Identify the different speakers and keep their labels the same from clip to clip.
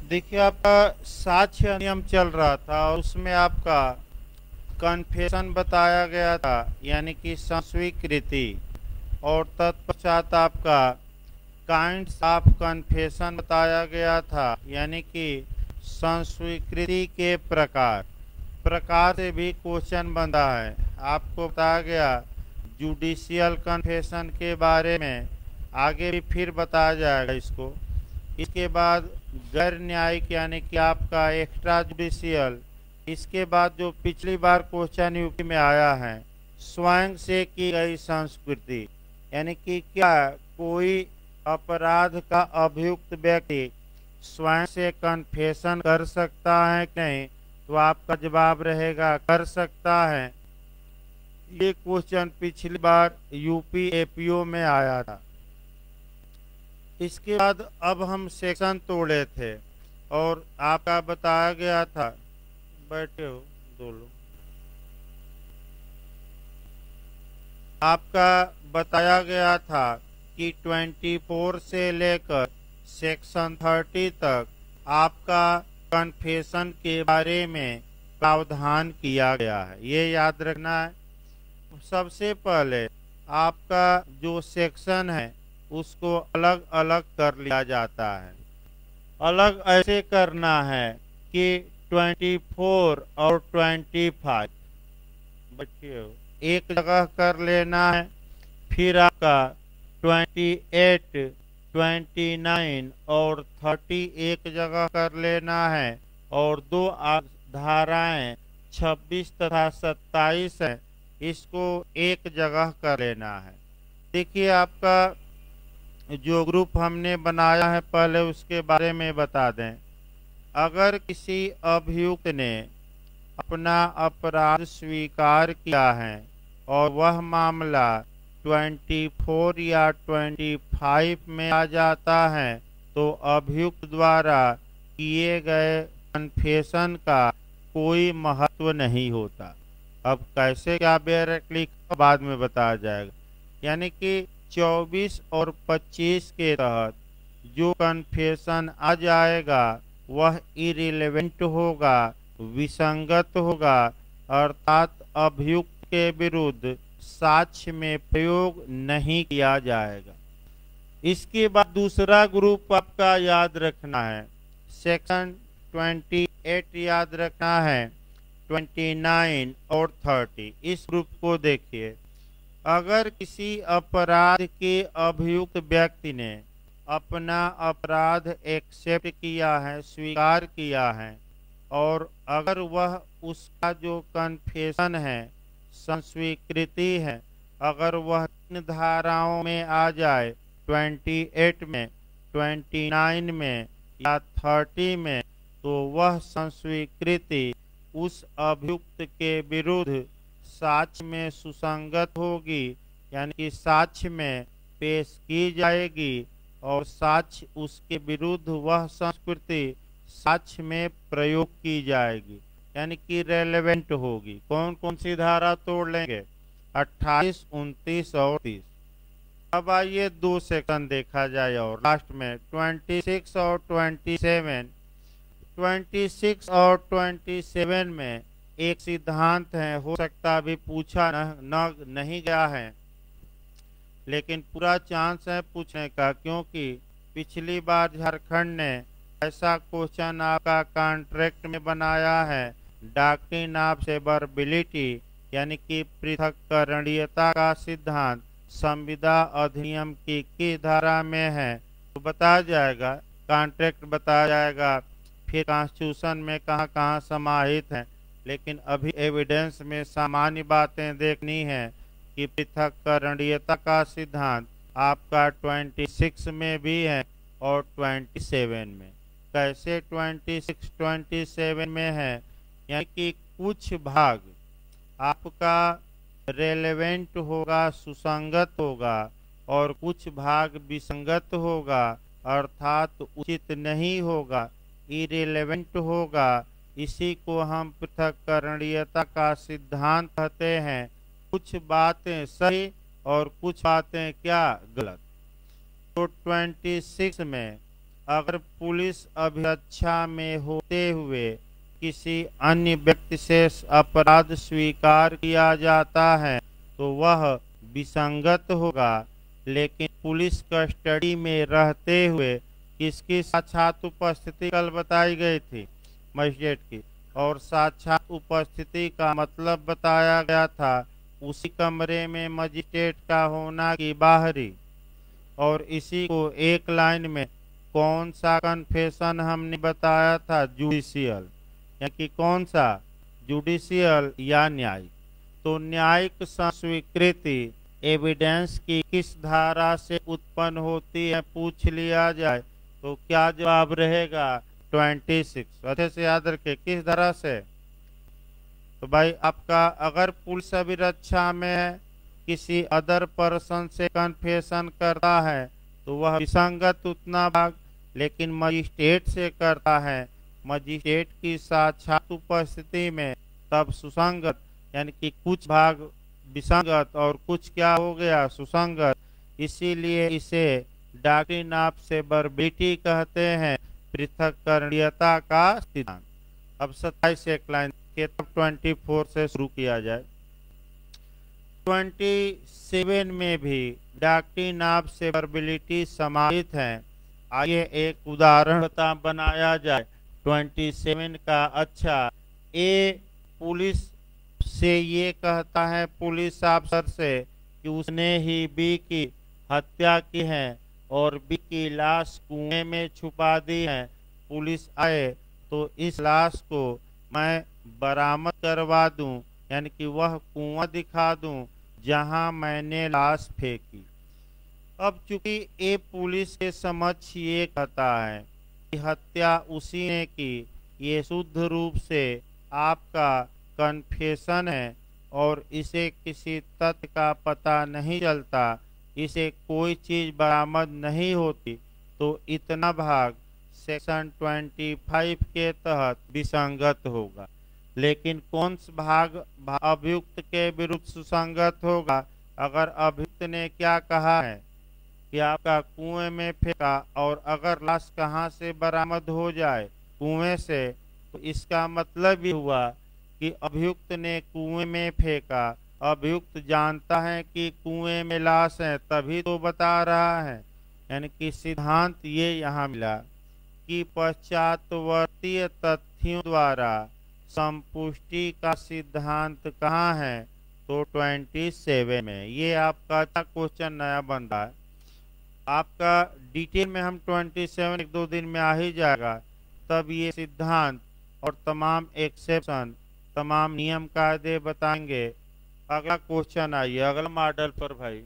Speaker 1: देखिए, आपका साक्ष्य नियम चल रहा था और उसमें आपका कन्फेशन बताया गया था, यानी कि संस्वीकृति। और तत्पश्चात आपका काइंड्स ऑफ कन्फेशन बताया गया था, यानी कि संस्वीकृति के प्रकार प्रकार से भी क्वेश्चन बना है। आपको बताया गया जुडिशियल कन्फेशन के बारे में, आगे भी फिर बताया जाएगा इसको। इसके बाद गैर न्यायिक, यानी कि आपका एक्स्ट्रा जुडिशियल। इसके बाद जो पिछली बार क्वेश्चन यूपी में आया है, स्वयं से की गई संस्कृति, यानी कि क्या कोई अपराध का अभियुक्त व्यक्ति स्वयं से कन्फेशन कर सकता है कि नहीं, तो आपका जवाब रहेगा कर सकता है। ये क्वेश्चन पिछली बार यूपी एपीओ में आया था। इसके बाद अब हम सेक्शन तोड़े थे और आपका बताया गया था, बैठे हो दो लोग, आपका बताया गया था कि 24 से लेकर सेक्शन 30 तक आपका कन्फेशन के बारे में प्रावधान किया गया है, ये याद रखना है। सबसे पहले आपका जो सेक्शन है उसको अलग अलग कर लिया जाता है। अलग ऐसे करना है कि 24 और 25 बच्चे एक जगह कर लेना है। फिर आपका 28, 29 और 30 एक जगह कर लेना है। और दो धाराएं 26 तथा 27 है, इसको एक जगह कर लेना है। देखिए, आपका जो ग्रुप हमने बनाया है पहले उसके बारे में बता दें। अगर किसी अभियुक्त ने अपना अपराध स्वीकार किया है और वह मामला 24 या 25 में आ जाता है, तो अभियुक्त द्वारा किए गए कन्फेशन का कोई महत्व नहीं होता। अब कैसे क्या डायरेक्टली बाद में बताया जाएगा। यानी कि 24 और 25 के तहत जो कन्फेशन आ जाएगा वह इरिलेवेंट होगा, विसंगत होगा, अर्थात अभियुक्त के विरुद्ध साक्ष्य में प्रयोग नहीं किया जाएगा। इसके बाद दूसरा ग्रुप आपका याद रखना है, सेक्शन 28 याद रखना है, 29 और 30। इस ग्रुप को देखिए। अगर किसी अपराध के अभियुक्त व्यक्ति ने अपना अपराध एक्सेप्ट किया है, स्वीकार किया है, और अगर वह उसका जो कन्फेशन है, संस्वीकृति है, अगर वह इन धाराओं में आ जाए, 28 में, 29 में या 30 में, तो वह संस्वीकृति उस अभियुक्त के विरुद्ध साक्ष्य में सुसंगत होगी, यानी कि साक्ष्य में पेश की जाएगी और साक्ष्य उसके विरुद्ध वह संस्कृति साक्ष्य में प्रयोग की जाएगी, यानी कि रेलेवेंट होगी। कौन कौन सी धारा तोड़ लेंगे? 28, 29 और 30। अब आइए दो सेक्शन देखा जाए और लास्ट में 26 और 27। 26 और 27 में एक सिद्धांत है, हो सकता अभी पूछा नहीं गया है, लेकिन पूरा चांस है पूछने का, क्योंकि पिछली बार झारखंड ने ऐसा क्वेश्चन आपका कॉन्ट्रैक्ट में बनाया है, डॉक्ट्रिन ऑफ सेवरेबिलिटी, यानी कि पृथक्करणीयता का सिद्धांत संविदा अधिनियम की धारा में है, तो बताया जाएगा, कॉन्ट्रैक्ट बताया जाएगा, फिर कॉन्स्टिट्यूशन में कहाँ कहाँ समाहित है। लेकिन अभी एविडेंस में सामान्य बातें देखनी है कि पृथक्करणीयता का सिद्धांत आपका 26 में भी है और 27 में। कैसे 26, 27 में है? यानी कि कुछ भाग आपका रेलेवेंट होगा, सुसंगत होगा, और कुछ भाग विसंगत होगा, अर्थात उचित नहीं होगा, इरेलेवेंट होगा। इसी को हम पृथक्करणीयता का सिद्धांत कहते हैं। कुछ बातें सही और कुछ बातें क्या गलत। तो 26 में अगर पुलिस अभिरक्षा में होते हुए किसी अन्य व्यक्ति से अपराध स्वीकार किया जाता है तो वह विसंगत होगा, लेकिन पुलिस कस्टडी में रहते हुए किसकी साक्षात उपस्थिति कल बताई गई थी, मजिस्ट्रेट की, और साक्षात उपस्थिति का मतलब बताया गया था उसी कमरे में मजिस्ट्रेट का होना कि बाहरी। और इसी को एक लाइन में कौन सा कन्फेशन हमने बताया था, जुडिशियल, यानी कि कौन सा, जुडिशियल या न्यायिक। तो न्यायिक स्वीकृति एविडेंस की किस धारा से उत्पन्न होती है पूछ लिया जाए तो क्या जवाब रहेगा, 26। अच्छे से याद रखे किस धारा से। तो भाई आपका अगर पुलिस अभिरक्षा में है, किसी अदर पर्सन से कन्फेशन करता है तो वह विसंगत उतना भाग, लेकिन मजिस्ट्रेट से करता है मजिस्ट्रेट की साक्षात उपस्थिति में तब सुसंगत, यानी कि कुछ भाग विसंगत और कुछ क्या हो गया, सुसंगत। इसीलिए इसे डॉक्ट्रिन ऑफ सेवरेबिलिटी कहते हैं, पृथक्करणीयता का सिद्धांत। अब 27 एक लाइन के तब 24 से शुरू किया जाए। 27 में भी डॉक्ट्रिन ऑफ सेवरेबिलिटी समाहित है। आइए एक उदाहरण बनाया जाए 27 का। अच्छा, ए पुलिस से ये कहता है पुलिस अफसर से कि उसने ही बी की हत्या की है और बी की लाश कुएं में छुपा दी है। पुलिस आए तो इस लाश को मैं बरामद करवा दूं, यानी कि वह कुआं दिखा दूं जहां मैंने लाश फेंकी। अब चूंकि ए पुलिस के समक्ष ये कहता है कि हत्या उसी ने की, ये शुद्ध रूप से आपका कन्फेशन है और इसे किसी तथ्य का पता नहीं चलता, इसे कोई चीज बरामद नहीं होती, तो इतना भाग सेक्शन 25 के तहत विसंगत होगा। लेकिन कौन सा भाग अभियुक्त के विरुद्ध सुसंगत होगा? अगर अभियुक्त ने क्या कहा है कि आपका कुएं में फेंका, और अगर लाश कहाँ से बरामद हो जाए, कुएं से, तो इसका मतलब ये हुआ कि अभियुक्त ने कुएं में फेंका। अभियुक्त जानता है कि कुएं में लाश है तभी तो बता रहा है। यानी कि सिद्धांत ये यहाँ मिला कि पश्चातवर्तीय तथ्यों द्वारा संपुष्टि का सिद्धांत कहाँ है, तो 27 में। ये आपका अच्छा क्वेश्चन नया बन रहा है। आपका डिटेल में हम 27 एक दो दिन में आ ही जाएगा, तब ये सिद्धांत और तमाम एक्सेप्शन, तमाम नियम कायदे बताएंगे। अगला क्वेश्चन आइए अगला मॉडल पर भाई।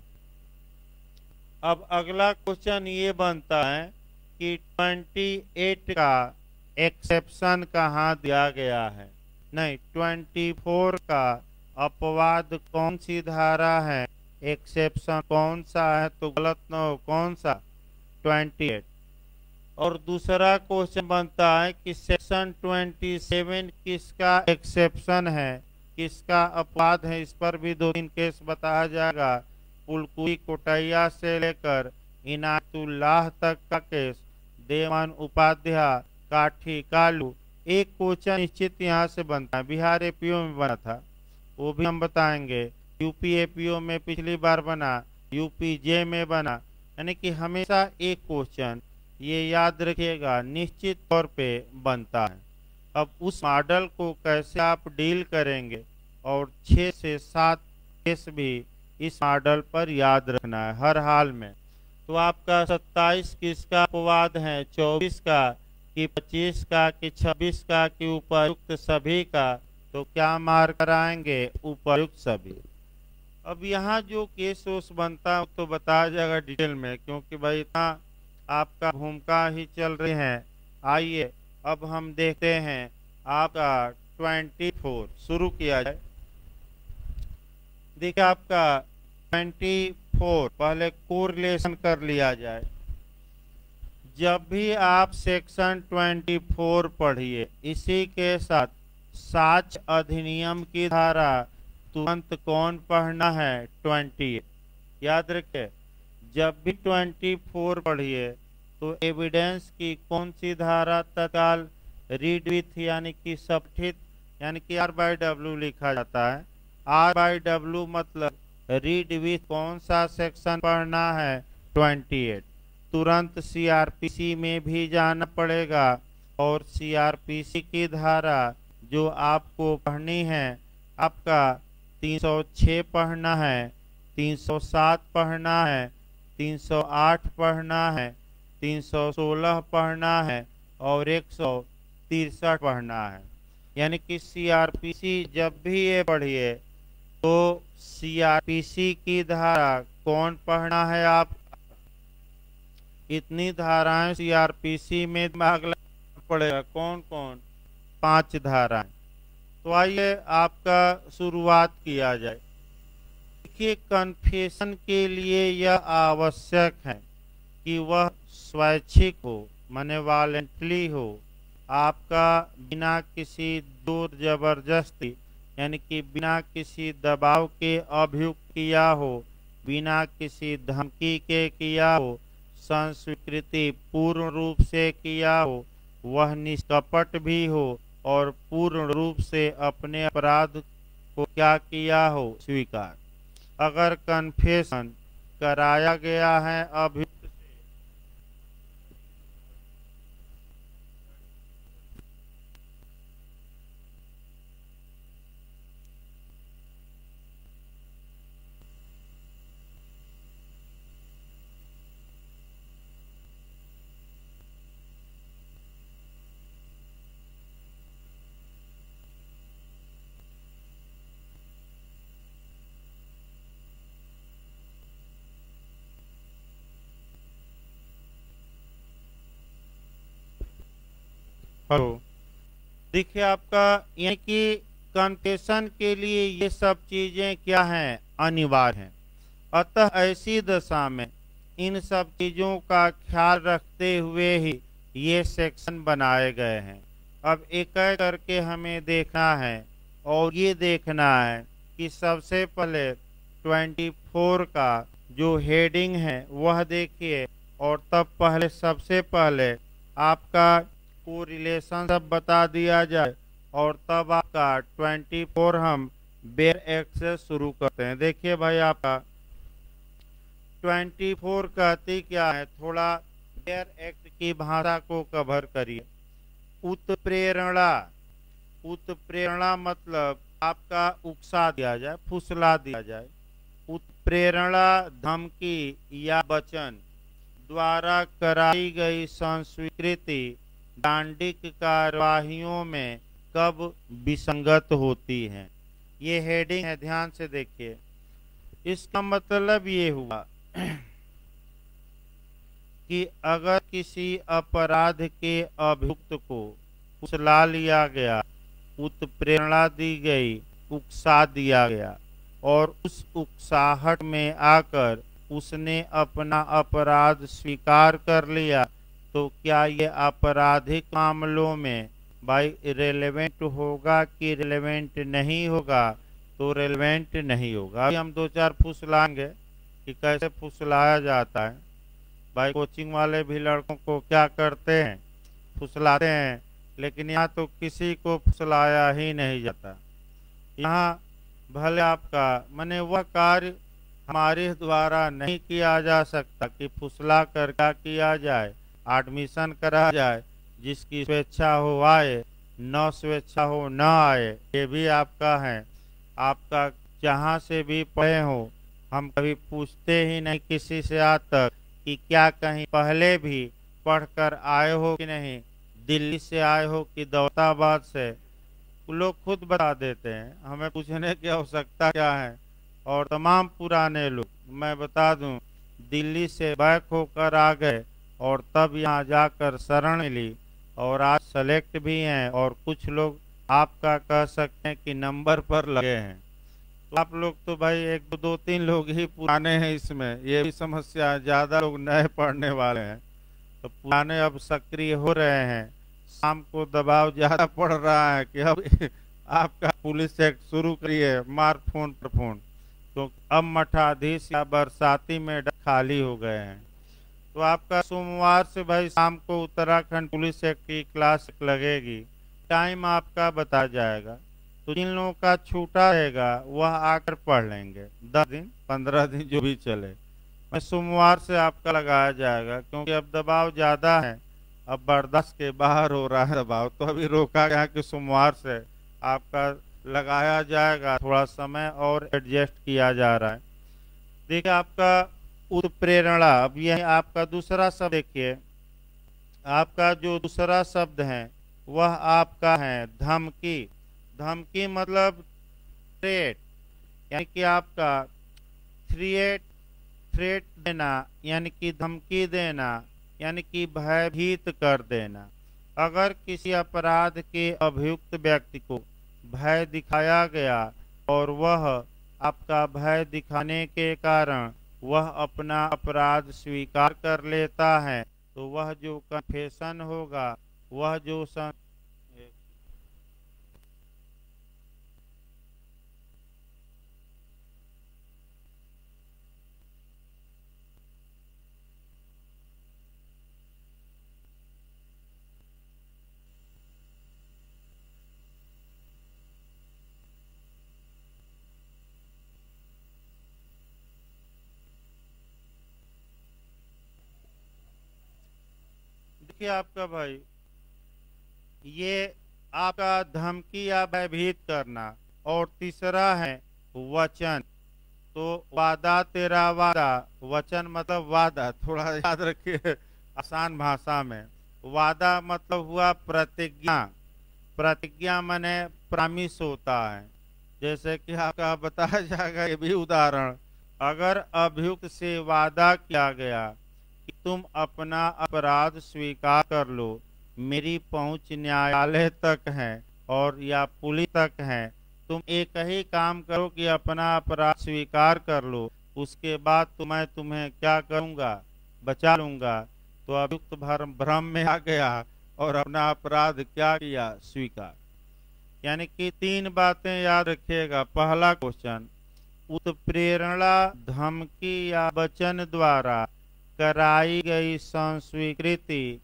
Speaker 1: अब अगला क्वेश्चन ये बनता है कि 28 का एक्सेप्शन कहाँ दिया गया है, नहीं 24 का अपवाद कौन सी धारा है, एक्सेप्शन कौन सा है, तो गलत न हो, कौन सा, 28। और दूसरा क्वेश्चन बनता है कि सेक्शन 27 किसका एक्सेप्शन है, किसका अपवाद है। इस पर भी 2-3 केस बताया जाएगा। पुलकुई कोटैया से लेकर इनायतुल्लाह तक का केस, देवन उपाध्याय, काठी कालू। एक क्वेश्चन निश्चित यहाँ से बनता है, बिहार एपीओ में बना था, वो भी हम बताएंगे। यूपी एपीओ में पिछली बार बना, यूपी जे में बना। यानी कि हमेशा एक क्वेश्चन, ये याद रखिएगा, निश्चित तौर पे बनता है। अब उस मॉडल को कैसे आप डील करेंगे, और 6 से 7 केस भी इस मॉडल पर याद रखना है हर हाल में। तो आपका 27 किसका अपवाद है, 24 का कि 25 का कि 26 का कि उपयुक्त सभी का, तो क्या मार्क कराएंगे, उपयुक्त सभी। अब यहाँ जो केस ओस बनता है तो बताया जाएगा डिटेल में, क्योंकि भाई इतना आपका भूमिका ही चल रही है। आइए अब हम देखते हैं आपका 24 शुरू किया जाए। देखिए आपका 24 पहले कोरिलेशन कर लिया जाए। जब भी आप सेक्शन 24 पढ़िए, इसी के साथ साक्ष्य अधिनियम की धारा तुरंत कौन पढ़ना है, 28। याद रखे, जब भी 24 पढ़िए तो एविडेंस की कौन सी धारा तत्काल रीड विथ यानी कि सब्स्टिट्यूट यानी कि आर बाई डब्ल्यू लिखा जाता है। आर बाई डब्ल्यू मतलब रीड विथ कौन सा सेक्शन पढ़ना है 28। तुरंत सीआरपीसी में भी जाना पड़ेगा और सीआरपीसी की धारा जो आपको पढ़नी है आपका 306 पढ़ना है, 307 पढ़ना है, 308 पढ़ना है, 316 पढ़ना है और 163 पढ़ना है। यानी कि सीआरपीसी जब भी ये पढ़िए तो सीआरपीसी की धारा कौन पढ़ना है आप, इतनी धाराएं सीआरपीसी में दिमाग लगाना पड़ेगा। कौन कौन? 5 धाराएं। तो आइए आपका शुरुआत किया जाए। देखिए, कन्फेशन के लिए यह आवश्यक है कि वह स्वैच्छिक हो, माने वॉलेंटरी हो, आपका बिना किसी जोर जबरदस्ती यानी कि बिना किसी दबाव के अभियुक्त किया हो, बिना किसी धमकी के किया हो, संस्वीकृति पूर्ण रूप से किया हो, वह निष्कपट भी हो और पूर्ण रूप से अपने अपराध को क्या किया हो, स्वीकार। अगर कन्फेशन कराया गया है अभियुक्त हेलो, देखिए आपका यानी कि कन्फेशन के लिए ये सब चीजें क्या हैं, अनिवार्य हैं। अतः ऐसी दशा में इन सब चीजों का ख्याल रखते हुए ही ये सेक्शन बनाए गए हैं। अब एक एक करके हमें देखना है और ये देखना है कि सबसे पहले 24 का जो हेडिंग है वह देखिए और तब पहले सबसे पहले आपका को रिलेशन सब बता दिया जाए और तब आपका 24 हम बेयर एक्ट से शुरू करते हैं। देखिए भाई, आपका 24 कहती क्या है, थोड़ा बेयर एक्ट की भाषा को कवर करिए। उत्प्रेरणा, उत्प्रेरणा मतलब आपका उकसा दिया जाए, फुसला दिया जाए। उत्प्रेरणा धमकी या वचन द्वारा कराई गई संस्वीकृति दांडिक कार्यवाहियों में कब विसंगत होती है। ये हेडिंग है, ध्यान से देखिए। इसका मतलब ये हुआ कि अगर किसी अपराध के अभियुक्त को फुसला लिया गया, उत्प्रेरणा दी गई, उकसा दिया गया और उस उकसाहट में आकर उसने अपना अपराध स्वीकार कर लिया, तो क्या ये आपराधिक मामलों में भाई रेलेवेंट होगा कि रेलेवेंट नहीं होगा? तो रेलेवेंट नहीं होगा। अभी हम 2-4 फुसलाएंगे कि कैसे फुसलाया जाता है। भाई कोचिंग वाले भी लड़कों को क्या करते हैं, फुसलाते हैं, लेकिन यहाँ तो किसी को फुसलाया ही नहीं जाता। यहाँ भले आपका माने वह कार्य हमारे द्वारा नहीं किया जा सकता कि फुसला कर क्या किया जाए, एडमिशन करा जाए, जिसकी स्वेच्छा हो आए, न स्वेच्छा हो न आए। ये भी आपका है, आपका जहाँ से भी पढ़े हो, हम कभी पूछते ही नहीं किसी से आज तक कि क्या कहीं पहले भी पढ़कर आए हो कि नहीं, दिल्ली से आए हो कि दौलताबाद से। लोग खुद बता देते हैं, हमें पूछने की आवश्यकता क्या है। और तमाम पुराने लोग, मैं बता दूं, दिल्ली से बैक होकर आ गए और तब यहाँ जाकर शरण ली और आज सेलेक्ट भी हैं और कुछ लोग आपका कह सकते हैं कि नंबर पर लगे हैं। तो आप लोग तो भाई 1-2-3 लोग ही पुराने हैं, इसमें ये भी समस्या है, ज़्यादा लोग नए पढ़ने वाले हैं। तो पुराने अब सक्रिय हो रहे हैं, शाम को दबाव ज़्यादा पड़ रहा है कि अब आपका पुलिस एक्ट शुरू करिए, मार फोन पर फोन। तो अब मठाधीश या बरसाती में खाली हो गए हैं। तो आपका सोमवार से भाई शाम को उत्तराखंड पुलिस एक्ट की क्लास लगेगी, टाइम आपका बता जाएगा। तो जिन लोगों का छूटा रहेगा वह आकर पढ़ लेंगे, 10 दिन 15 दिन जो भी चले। मैं सोमवार से आपका लगाया जाएगा, क्योंकि अब दबाव ज्यादा है, अब बर्दाश्त के बाहर हो रहा है दबाव, तो अभी रोका गया कि सोमवार से आपका लगाया जाएगा। थोड़ा समय और एडजस्ट किया जा रहा है। देखिए आपका उत्प्रेरणा, अब यह आपका दूसरा शब्द देखिए, आपका जो दूसरा शब्द है वह आपका है धमकी। धमकी मतलब थ्रेट, यानी कि आपका थ्रेट, थ्रेट देना यानी कि धमकी देना, यानी कि भयभीत कर देना। अगर किसी अपराध के अभियुक्त व्यक्ति को भय दिखाया गया और वह आपका भय दिखाने के कारण वह अपना अपराध स्वीकार कर लेता है, तो वह जो कन्फेशन होगा, वह जो देखिए आपका भाई, ये आपका धमकी या भयभीत करना। और तीसरा है वचन। तो वादा तेरा वादा, वचन मतलब वादा, थोड़ा याद रखिए आसान भाषा में। वादा मतलब हुआ प्रतिज्ञा। प्रतिज्ञा माने प्रॉमिस होता है। जैसे कि आपका बताया जाएगा ये भी उदाहरण, अगर अभियुक्त से वादा किया गया कि तुम अपना अपराध स्वीकार कर लो, मेरी पहुंच न्यायालय तक है और या पुलिस तक है, तुम एक ही काम करो कि अपना अपराध स्वीकार कर लो, उसके बाद तो मैं तुम्हें क्या करूंगा, बचा लूंगा। तो अभियुक्त भ्रम में आ गया और अपना अपराध क्या किया, स्वीकार। यानी कि 3 बातें याद रखिएगा। पहला क्वेश्चन, उत्प्रेरणा धमकी या वचन द्वारा कराई गई संस्वीकृति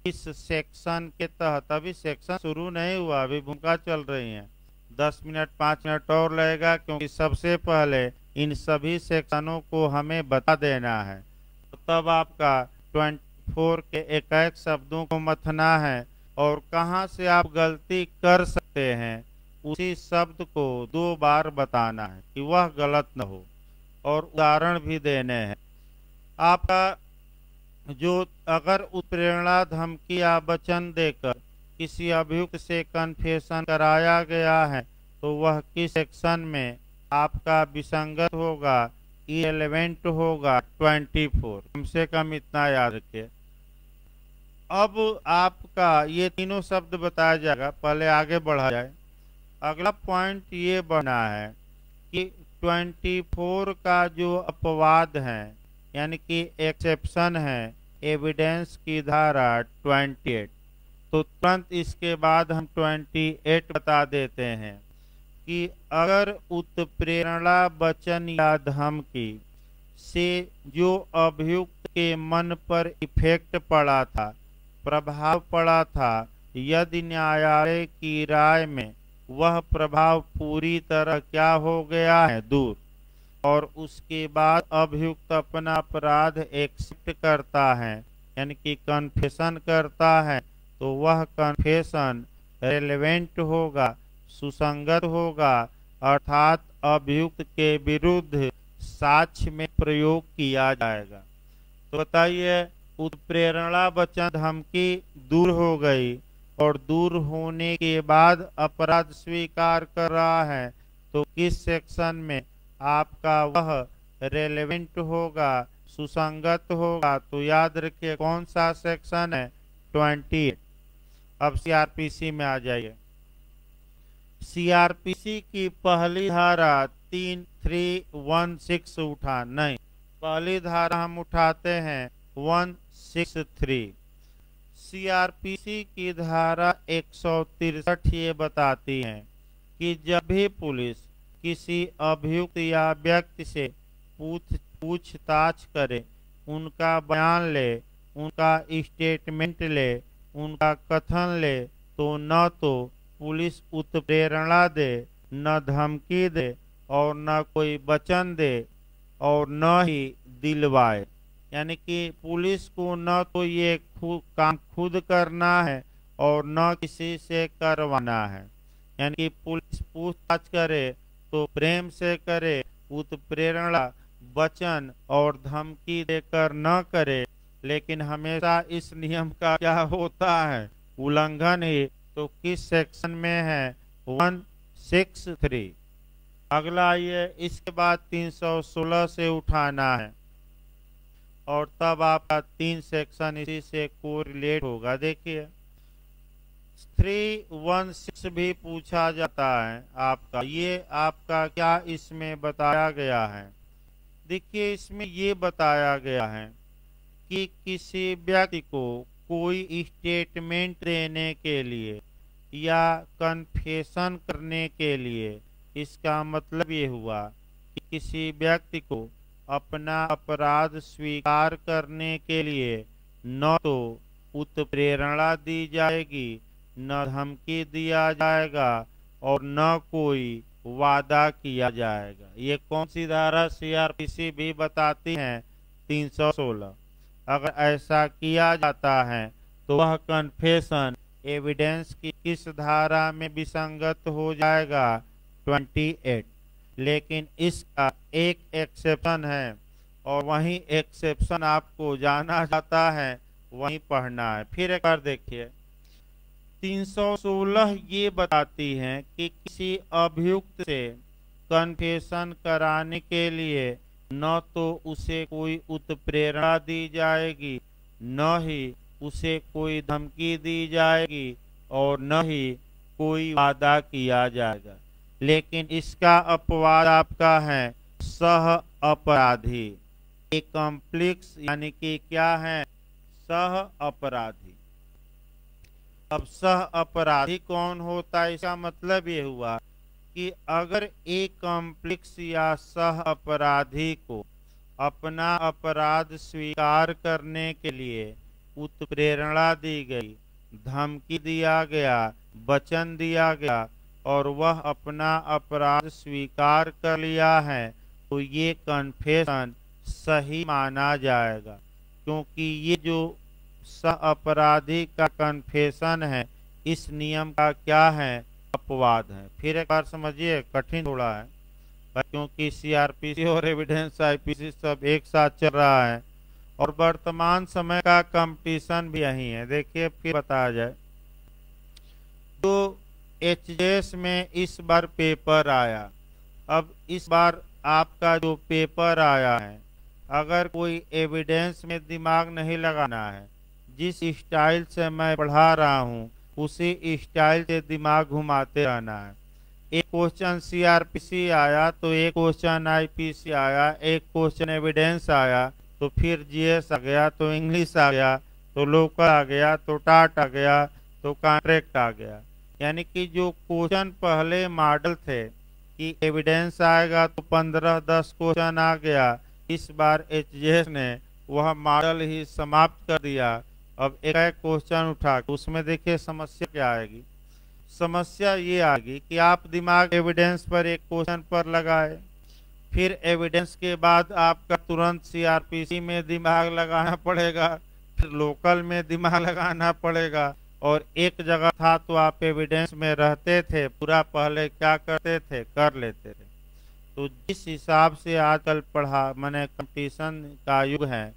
Speaker 1: इस सेक्शन के तहत, अभी सेक्शन शुरू नहीं हुआ, अभी भूमिका चल रही है, 10 मिनट 5 मिनट और लगेगा, क्योंकि सबसे पहले इन सभी सेक्शनों को हमें बता देना है। तो तब आपका 24 के एक एक शब्दों को मथना है और कहाँ से आप गलती कर सकते हैं उसी शब्द को 2 बार बताना है कि वह गलत न हो, और उदाहरण भी देने हैं। आपका जो अगर उत्प्रेरणा धमकी या वचन देकर किसी अभियुक्त से कन्फेशन कराया गया है, तो वह किस सेक्शन में आपका विसंगत होगा, इरेलेवेंट होगा, 24। कम से कम इतना याद रखिए। अब आपका ये तीनों शब्द बताया जाएगा, पहले आगे बढ़ा जाए। अगला पॉइंट ये बना है कि 24 का जो अपवाद है, यानी कि एक्सेप्शन है, एविडेंस की धारा 28, तो तुरंत इसके बाद हम 28 बता देते हैं कि अगर उत्प्रेरणा वचन या धमकी से जो अभियुक्त के मन पर इफेक्ट पड़ा था, प्रभाव पड़ा था, यदि न्यायालय की राय में वह प्रभाव पूरी तरह क्या हो गया है, दूर, और उसके बाद अभियुक्त अपना अपराध एक्सेप्ट करता है, यानी कि कन्फेशन करता है, तो वह कन्फेशन रेलेवेंट होगा, सुसंगत होगा, अर्थात अभियुक्त के विरुद्ध साक्ष्य में प्रयोग किया जाएगा। तो बताइए, उत्प्रेरणा वचन धमकी दूर हो गई और दूर होने के बाद अपराध स्वीकार कर रहा है, तो किस सेक्शन में आपका वह रेलेवेंट होगा, सुसंगत होगा? तो याद रखिए कौन सा सेक्शन है, 28। अब सीआरपीसी में आ जाइए। सीआरपीसी की पहली धारा 316 उठा नहीं, पहली धारा हम उठाते हैं 163। सीआरपीसी की धारा 163 ये बताती है कि जब भी पुलिस किसी अभियुक्त या व्यक्ति से पूछताछ करे उनका बयान ले, उनका स्टेटमेंट ले, उनका कथन ले, तो न तो पुलिस उत्प्रेरणा दे, न धमकी दे और न कोई वचन दे और न ही दिलवाए। यानी कि पुलिस को न तो ये काम खुद करना है और न किसी से करवाना है। यानी कि पुलिस पूछताछ करे तो प्रेम से करे, उत्प्रेरणा, वचन और धमकी देकर न करे। लेकिन हमेशा इस नियम का क्या होता है, उल्लंघन ही। तो किस सेक्शन में है, 163। अगला ये इसके बाद 316 से उठाना है और तब आपका 3 सेक्शन इसी से कोरिलेट होगा। देखिए 316 भी पूछा जाता है आपका, ये आपका क्या इसमें बताया गया है। देखिए इसमें ये बताया गया है कि किसी व्यक्ति को कोई स्टेटमेंट देने के लिए या कन्फेशन करने के लिए, इसका मतलब ये हुआ कि किसी व्यक्ति को अपना अपराध स्वीकार करने के लिए न तो उत्प्रेरणा दी जाएगी, न धमकी दिया जाएगा और न कोई वादा किया जाएगा। ये कौन सी धारा सीआरपीसी भी बताती है, 316। अगर ऐसा किया जाता है तो वह कन्फेशन एविडेंस की किस धारा में विसंगत हो जाएगा, 28। लेकिन इसका एक एक्सेप्शन है और वही एक्सेप्शन आपको जाना जाता है, वही पढ़ना है। फिर एक बार देखिए 316 ये बताती है कि किसी अभियुक्त से कन्फेशन कराने के लिए न तो उसे कोई उत्प्रेरणा दी जाएगी, न ही उसे कोई धमकी दी जाएगी और न ही कोई वादा किया जाएगा। लेकिन इसका अपवाद आपका है सह अपराधी, एक कॉम्प्लेक्स, यानी कि क्या है, सह अपराधी। अब सह अपराधी कौन होता है, इसका मतलब ये हुआ कि अगर एक कॉम्प्लेक्स या सह अपराधी को अपना अपराध स्वीकार करने के लिए उत्प्रेरणा दी गई, धमकी दिया गया, वचन दिया गया और वह अपना अपराध स्वीकार कर लिया है, तो ये कन्फेशन सही माना जाएगा। क्योंकि ये जो सह अपराधी का कन्फेशन है, इस नियम का क्या है, अपवाद है। फिर एक बार समझिए, कठिन थोड़ा है क्योंकि सीआरपीसी और एविडेंस आईपीसी सब एक साथ चल रहा है और वर्तमान समय का कंपटीशन भी यही है। देखिए फिर बताया जाए, तो एचजेएस में इस बार पेपर आया। अब इस बार आपका जो पेपर आया है, अगर कोई एविडेंस में दिमाग नहीं लगाना है, जिस स्टाइल से मैं पढ़ा रहा हूँ उसी स्टाइल से दिमाग घुमाते रहना है। एक क्वेश्चन सीआरपीसी आया तो एक क्वेश्चन आईपीसी आया, एक क्वेश्चन एविडेंस आया तो फिर जीएस आ गया, तो इंग्लिश आ गया, तो लोकल आ गया, तो टाट आ गया, तो कॉन्ट्रैक्ट आ गया। यानी कि जो क्वेश्चन पहले मॉडल थे कि एविडेंस आएगा तो 15-10 क्वेश्चन आ गया, इस बार एचजेएस ने वह मॉडल ही समाप्त कर दिया। अब एक क्वेश्चन उठा, उसमें देखिए समस्या क्या आएगी। समस्या ये आएगी कि आप दिमाग एविडेंस पर एक क्वेश्चन पर लगाए, फिर एविडेंस के बाद आपका तुरंत सीआरपीसी में दिमाग लगाना पड़ेगा, फिर लोकल में दिमाग लगाना पड़ेगा। और एक जगह था तो आप एविडेंस में रहते थे, पूरा पहले क्या करते थे, कर लेते थे। तो जिस हिसाब से आजकल माने कंपटीशन का युग है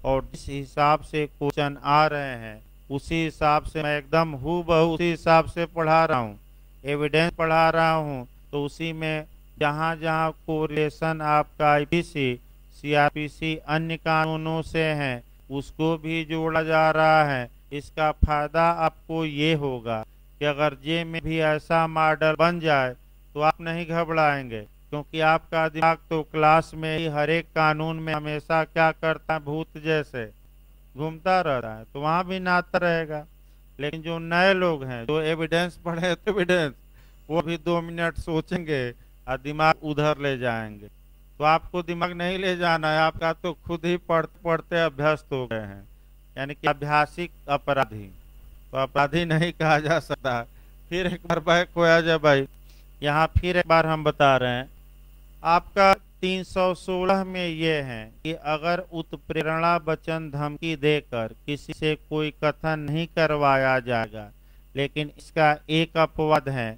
Speaker 1: और जिस हिसाब से क्वेश्चन आ रहे हैं, उसी हिसाब से मैं एकदम हूबहू उसी हिसाब से पढ़ा रहा हूँ। एविडेंस पढ़ा रहा हूँ तो उसी में जहाँ जहाँ कोरिलेशन आपका आईपीसी, सीआरपीसी, अन्य कानूनों से हैं, उसको भी जोड़ा जा रहा है। इसका फायदा आपको ये होगा कि अगर जे में भी ऐसा मॉडल बन जाए तो आप नहीं घबराएंगे, क्योंकि आपका दिमाग तो क्लास में ही हर एक कानून में हमेशा क्या करता है, भूत जैसे घूमता रहता है, तो वहाँ भी नाता रहेगा। लेकिन जो नए लोग हैं, जो एविडेंस पढ़े तो एविडेंस, वो भी 2 मिनट सोचेंगे और दिमाग उधर ले जाएंगे। तो आपको दिमाग नहीं ले जाना है, आपका तो खुद ही पढ़ते पढ़ते अभ्यस्त हो गए हैं, यानी कि अभ्यासिक अपराधी, तो अपराधी नहीं कहा जा सकता। फिर एक बार बैक होया जाए भाई, यहाँ फिर एक बार हम बता रहे हैं आपका 316 में ये है कि अगर उत्प्रेरणा वचन धमकी देकर किसी से कोई कथन नहीं करवाया जाएगा, लेकिन इसका एक अपवाद है,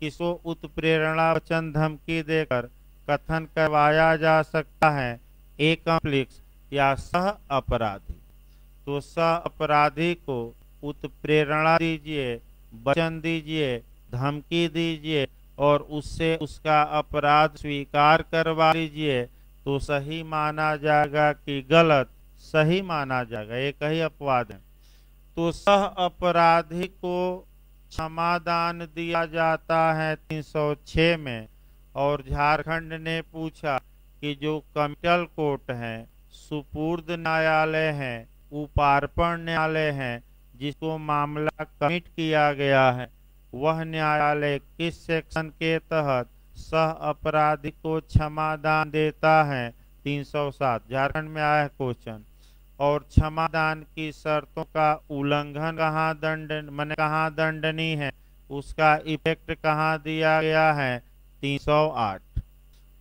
Speaker 1: किसको उत्प्रेरणा वचन धमकी देकर कथन करवाया जा सकता है, एक कॉम्प्लेक्स या सह अपराधी। तो सह अपराधी को उत्प्रेरणा दीजिए, वचन दीजिए, धमकी दीजिए और उससे उसका अपराध स्वीकार करवा लीजिए, तो सही माना जाएगा कि गलत? सही माना जाएगा, एक ही अपवाद है। तो सह अपराधी को क्षमादान दिया जाता है 306 में। और झारखंड ने पूछा कि जो कमिटल कोर्ट है, सुपुर्द न्यायालय है, उपार्पण न्यायालय है, जिसको मामला कमिट किया गया है, वह न्यायालय किस सेक्शन के तहत सह अपराधी को क्षमादान देता है? 307 झारखंड में आया है क्वेश्चन। और क्षमादान की शर्तों का उल्लंघन कहाँ दंडनीय है, उसका इफेक्ट कहाँ दिया गया है? 308।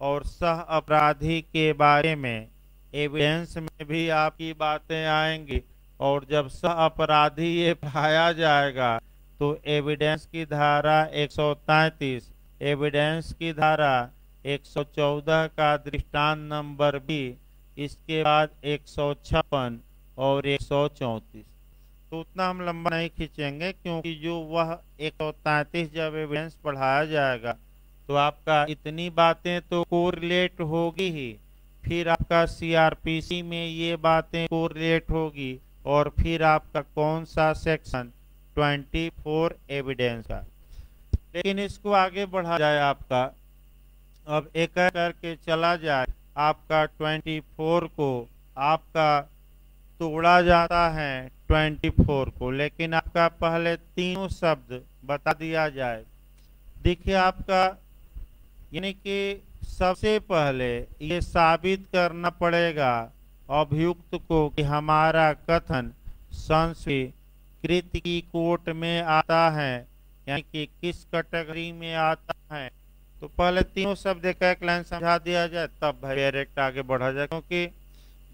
Speaker 1: और सह अपराधी के बारे में एविडेंस में भी आपकी बातें आएंगी, और जब सह अपराधी ये पाया जाएगा तो एविडेंस की धारा 133, एविडेंस की धारा 114 का दृष्टांत नंबर बी, इसके बाद 156 और 134। तो उतना हम लंबा नहीं खींचेंगे, क्योंकि जो वह 133 जब एविडेंस पढ़ाया जाएगा तो आपका इतनी बातें तो कोरिलेट होगी ही, फिर आपका सीआरपीसी में ये बातें कोरिलेट होगी, और फिर आपका कौन सा सेक्शन? 24 एविडेंस का। लेकिन इसको आगे बढ़ा जाए आपका, अब एक एक करके चला जाए, आपका 24 को आपका तोड़ा जाता है 24 को, लेकिन आपका पहले तीनों शब्द बता दिया जाए। देखिए आपका, यानी कि सबसे पहले ये साबित करना पड़ेगा अभियुक्त को कि हमारा कथन संस्कृत की कोर्ट में आता है, यानी कि किस कैटेगरी में आता है। तो पहले तीनों शब्द एक लाइन समझा दिया जाए, तब भाई डायरेक्ट आगे बढ़ा जाए, क्योंकि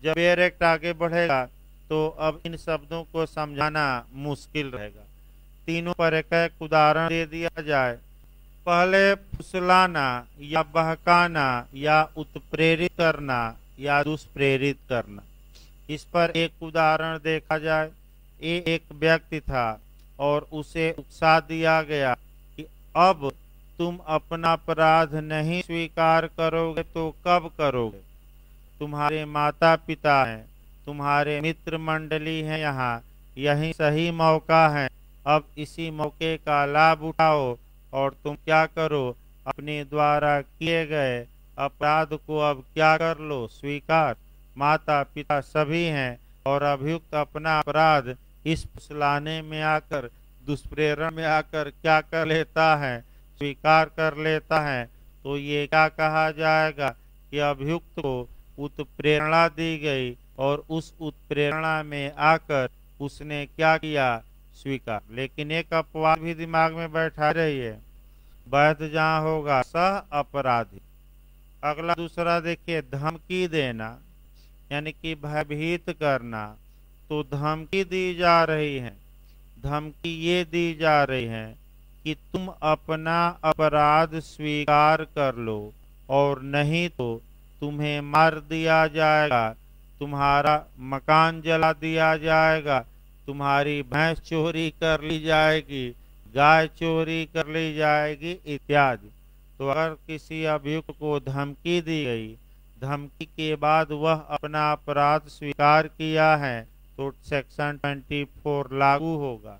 Speaker 1: जब डायरेक्ट आगे बढ़ेगा तो अब इन शब्दों को समझाना मुश्किल रहेगा। तीनों पर एक उदाहरण दे दिया जाए। पहले फुसलाना या बहकाना या उत्प्रेरित करना या दुष्प्रेरित करना, इस पर एक उदाहरण देखा जाए। एक व्यक्ति था और उसे उकसा दिया गया कि अब तुम अपना अपराध नहीं स्वीकार करोगे तो कब करोगे? तुम्हारे माता पिता हैं, तुम्हारे मित्र मंडली हैं, यहाँ यही सही मौका है। अब इसी मौके का लाभ उठाओ और तुम क्या करो? अपने द्वारा किए गए अपराध को अब क्या कर लो? स्वीकार। माता पिता सभी हैं और अभियुक्त अपना अपराध इस फुसलाने में आकर, दुष्प्रेरण में आकर क्या कर लेता है? स्वीकार कर लेता है। तो ये क्या कहा जाएगा कि अभियुक्त को उत्प्रेरणा दी गई और उस उत्प्रेरणा में आकर उसने क्या किया? स्वीकार। लेकिन एक अपवाद भी दिमाग में बैठा रही है, वैध जहाँ होगा सह अपराधी। अगला दूसरा देखिए, धमकी देना, यानी कि भयभीत करना। तो धमकी दी जा रही है, धमकी ये दी जा रही है कि तुम अपना अपराध स्वीकार कर लो और नहीं तो तुम्हें मार दिया जाएगा, तुम्हारा मकान जला दिया जाएगा, तुम्हारी भैंस चोरी कर ली जाएगी, गाय चोरी कर ली जाएगी इत्यादि। तो अगर किसी अभियुक्त को धमकी दी गई, धमकी के बाद वह अपना अपराध स्वीकार किया है, तो सेक्शन 24 लागू होगा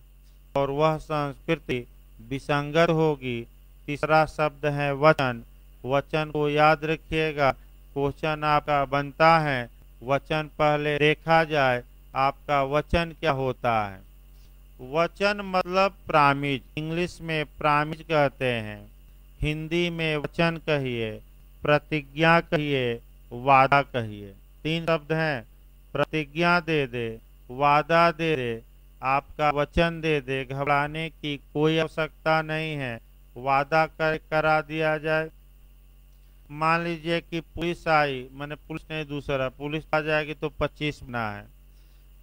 Speaker 1: और वह संस्कृति विसंगत होगी। तीसरा शब्द है वचन। वचन को याद रखिएगा, क्वेश्चन आपका बनता है, वचन पहले देखा जाए, आपका वचन क्या होता है? वचन मतलब प्रामिज, इंग्लिश में प्रामिज कहते हैं, हिंदी में वचन कहिए। प्रतिज्ञा कहिए, वादा कहिए। 3 शब्द हैं, प्रतिज्ञा दे दे, वादा दे दे, आपका वचन दे दे। घबराने की कोई आवश्यकता नहीं है, वादा करा दिया जाए। मान लीजिए कि पुलिस आई, मैंने पुलिस नहीं दूसरा, पुलिस आ जाएगी तो 25 बना है।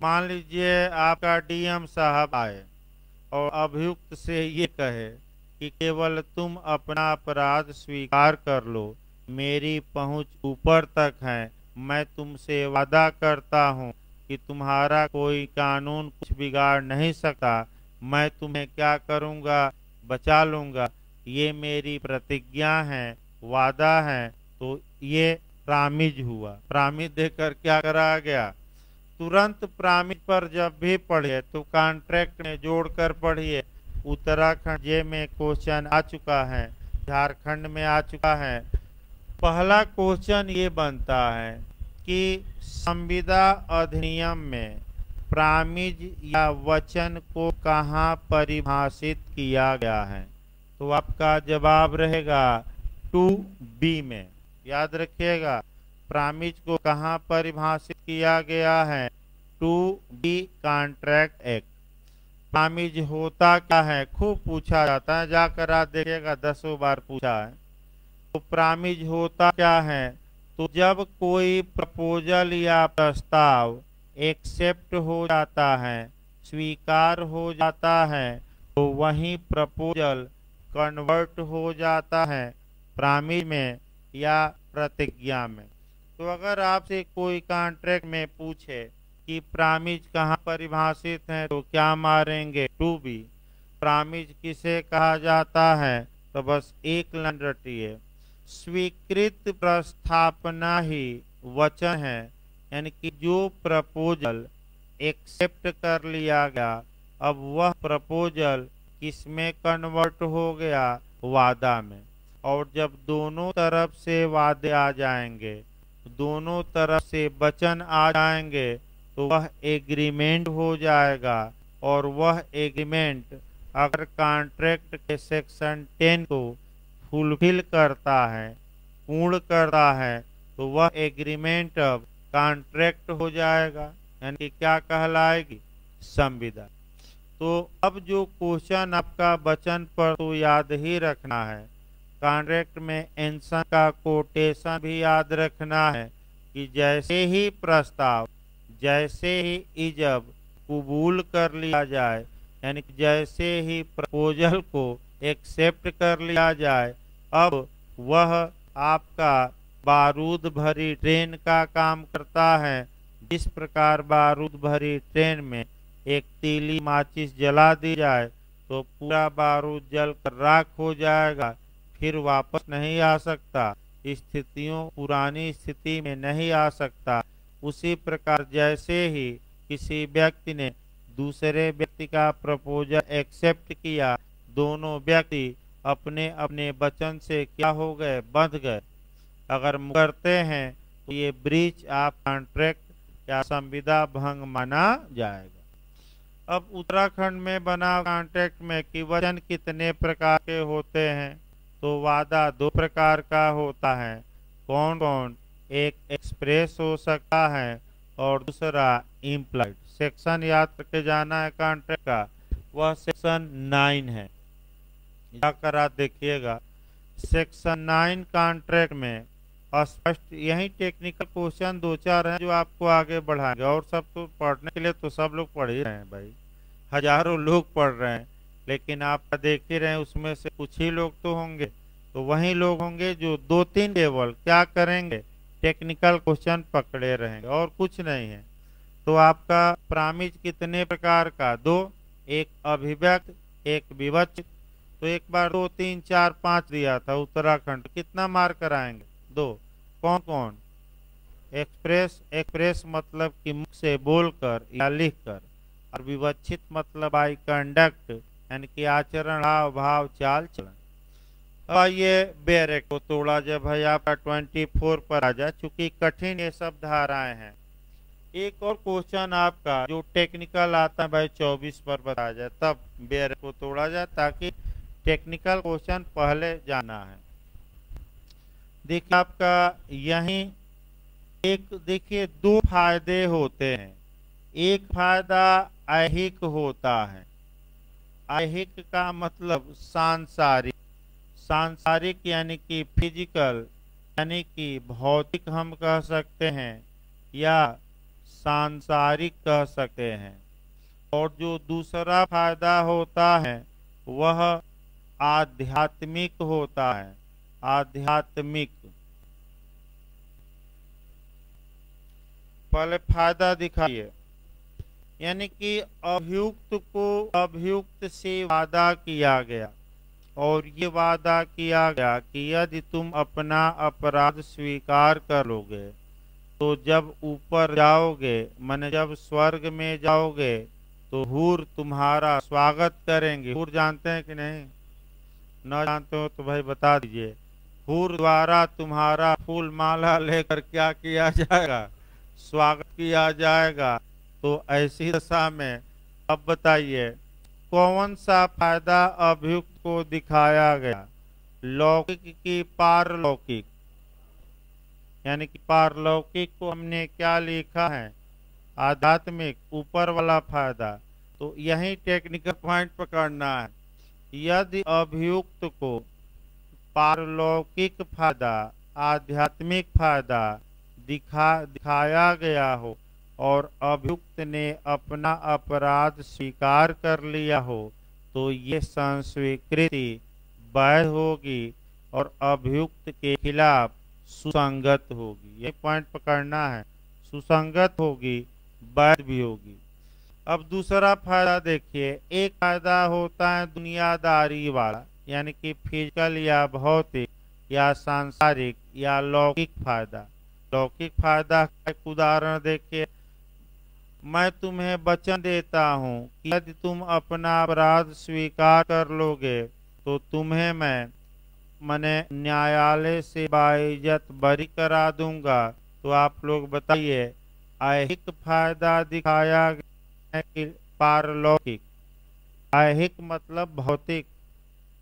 Speaker 1: मान लीजिए आपका डीएम साहब आए और अभियुक्त से ये कहे कि केवल तुम अपना अपराध स्वीकार कर लो, मेरी पहुंच ऊपर तक है, मैं तुमसे वादा करता हूं कि तुम्हारा कोई कानून कुछ बिगाड़ नहीं सकता, मैं तुम्हें क्या करूंगा, बचा लूंगा, ये मेरी प्रतिज्ञा है, वादा है। तो ये प्रामिज हुआ। प्रामिज देकर क्या करा गया, तुरंत प्रामिज पर जब भी पढ़िए तो कॉन्ट्रैक्ट में जोड़कर पढ़िए। उत्तराखंड जे में क्वेश्चन आ चुका है, झारखंड में आ चुका है। पहला क्वेश्चन ये बनता है कि संविदा अधिनियम में प्रामिज या वचन को कहाँ परिभाषित किया गया है। तो आपका जवाब रहेगा 2B में। याद रखिएगा, प्रामिज को कहाँ परिभाषित किया गया है, 2B कॉन्ट्रैक्ट एक्ट। प्रामिज होता क्या है, खूब पूछा जाता है, जाकर आप देखिएगा 10 बार पूछा है। तो प्रामिज होता क्या है, तो जब कोई प्रपोजल या प्रस्ताव एक्सेप्ट हो जाता है, स्वीकार हो जाता है, तो वही प्रपोजल कन्वर्ट हो जाता है प्रामिज में या प्रतिज्ञा में। तो अगर आपसे कोई कॉन्ट्रैक्ट में पूछे कि प्रामिज कहाँ परिभाषित है, तो क्या मारेंगे, 2B। प्रामिज किसे कहा जाता है, तो बस एक लाइन रटिए, स्वीकृत प्रस्थापना ही वचन है। यानी कि जो प्रपोजल एक्सेप्ट कर लिया गया, अब वह प्रपोजल किसमें कन्वर्ट हो गया, वादा में। और जब दोनों तरफ से वादे आ जाएंगे, दोनों तरफ से वचन आ जाएंगे, तो वह एग्रीमेंट हो जाएगा। और वह एग्रीमेंट अगर कॉन्ट्रैक्ट के सेक्शन 10 को फुलफिल करता है, पूर्ण करता है, तो वह एग्रीमेंट अब कॉन्ट्रैक्ट हो जाएगा। यानी कि क्या कहलाएगी, संविदा। तो अब जो क्वेश्चन आपका वचन पर तो याद ही रखना है, कॉन्ट्रैक्ट में एंसन का कोटेशन भी याद रखना है कि जैसे ही प्रस्ताव, जैसे ही इजब कबूल कर लिया जाए, यानी कि जैसे ही प्रपोजल को एक्सेप्ट कर लिया जाए, अब वह आपका बारूद भरी ट्रेन का काम करता है। जिस प्रकार बारूद भरी ट्रेन में एक तीली माचिस जला दी जाए तो पूरा बारूद जल कर राख हो जाएगा, फिर वापस नहीं आ सकता, स्थितियों पुरानी स्थिति में नहीं आ सकता। उसी प्रकार जैसे ही किसी व्यक्ति ने दूसरे व्यक्ति का प्रपोजल एक्सेप्ट किया, दोनों व्यक्ति अपने अपने वचन से क्या हो गए, बंध गए। अगर करते हैं तो ये ब्रीच ऑफ कॉन्ट्रैक्ट या संविदा भंग माना जाएगा। अब उत्तराखंड में बना कॉन्ट्रैक्ट में कि वचन कितने प्रकार के होते हैं, तो वादा 2 प्रकार का होता है। कौन कौन, एक एक्सप्रेस हो सकता है और दूसरा इम्प्लाइड। सेक्शन याद करके जाना है कॉन्ट्रैक्ट का, वह सेक्शन 9 है, जाकर आप देखिएगा। सेक्शन 9 कॉन्ट्रैक्ट में स्पष्ट, यही टेक्निकल क्वेश्चन 2-4 हैं जो आपको आगे बढ़ाएंगे। और सब तो पढ़ने के लिए तो सब लोग पढ़ ही रहे हैं भाई, हजारों लोग पढ़ रहे हैं, लेकिन आप देख ही रहे हैं उसमें से कुछ ही लोग तो होंगे, तो वही लोग होंगे जो 2-3 केवल क्या करेंगे, टेक्निकल क्वेश्चन पकड़े रहेंगे और कुछ नहीं है। तो आपका प्रामिज कितने प्रकार का, 2, एक अभिव्यक्त, एक विवक्षित। तो एक बार 2, 3, 4, 5 दिया था उत्तराखंड, कितना मार्क कराएंगे, 2। कौन कौन, एक्सप्रेस, एक्सप्रेस मतलब कि मुख से बोलकर या लिखकर, और विवक्षित मतलब बाई कंडक्ट, यानी कि आचरण, हाव भाव, चाल चलन। ये बेरे को तोड़ा जब भाई आपका 24 पर आ जाए, चूंकि कठिन ये सब धाराएं हैं। एक और क्वेश्चन आपका जो टेक्निकल आता है भाई 24 पर बताया जाए, तब बेरे को तोड़ा जाए, ताकि टेक्निकल क्वेश्चन पहले जाना है। देखिए आपका यही एक देखिए दो फायदे होते हैं। एक फायदा ऐहिक होता है। ऐहिक का मतलब सांसारिक। सांसारिक यानी कि फिजिकल, यानी कि भौतिक हम कह सकते हैं या सांसारिक कह सकते हैं। और जो दूसरा फायदा होता है वह आध्यात्मिक होता है। आध्यात्मिक। पहले फायदा दिखाइए। यानी कि अभियुक्त को अभियुक्त से वादा किया गया, और ये वादा किया गया कि यदि तुम अपना अपराध स्वीकार कर लोगे तो जब ऊपर जाओगे, माने जब स्वर्ग में जाओगे, तो हूर तुम्हारा स्वागत करेंगे। हूर जानते हैं कि नहीं? न जानते हो तो भाई बता दीजिए। हूर द्वारा तुम्हारा फूल माला लेकर क्या किया जाएगा? स्वागत किया जाएगा। तो ऐसी दशा में अब बताइए कौन सा फायदा अभियुक्त को दिखाया गया? लौकिक की पारलौकिक? यानी कि पारलौकिक को हमने क्या लिखा है? आध्यात्मिक, ऊपर वाला फायदा। तो यही टेक्निकल पॉइंट पकड़ना है। यदि अभियुक्त को पारलौकिक फायदा, आध्यात्मिक फायदा दिखाया गया हो और अभियुक्त ने अपना अपराध स्वीकार कर लिया हो, तो ये संस्वीकृति वैध होगी और अभियुक्त के खिलाफ सुसंगत होगी। ये पॉइंट पकड़ना है। सुसंगत होगी, वैध भी होगी। अब दूसरा फायदा देखिए। एक फायदा होता है दुनियादारी वाला, यानी कि फिजिकल या भौतिक या सांसारिक या लौकिक फायदा। लौकिक फायदा का एक उदाहरण देखिए। मैं तुम्हें वचन देता हूँ कि यदि तुम अपना अपराध स्वीकार कर लोगे तो तुम्हें मैं मने न्यायालय से बाइज्जत बरी करा दूंगा। तो आप लोग बताइए ऐहिक फायदा दिखाया गया है कि पारलौकिक? ऐहिक मतलब भौतिक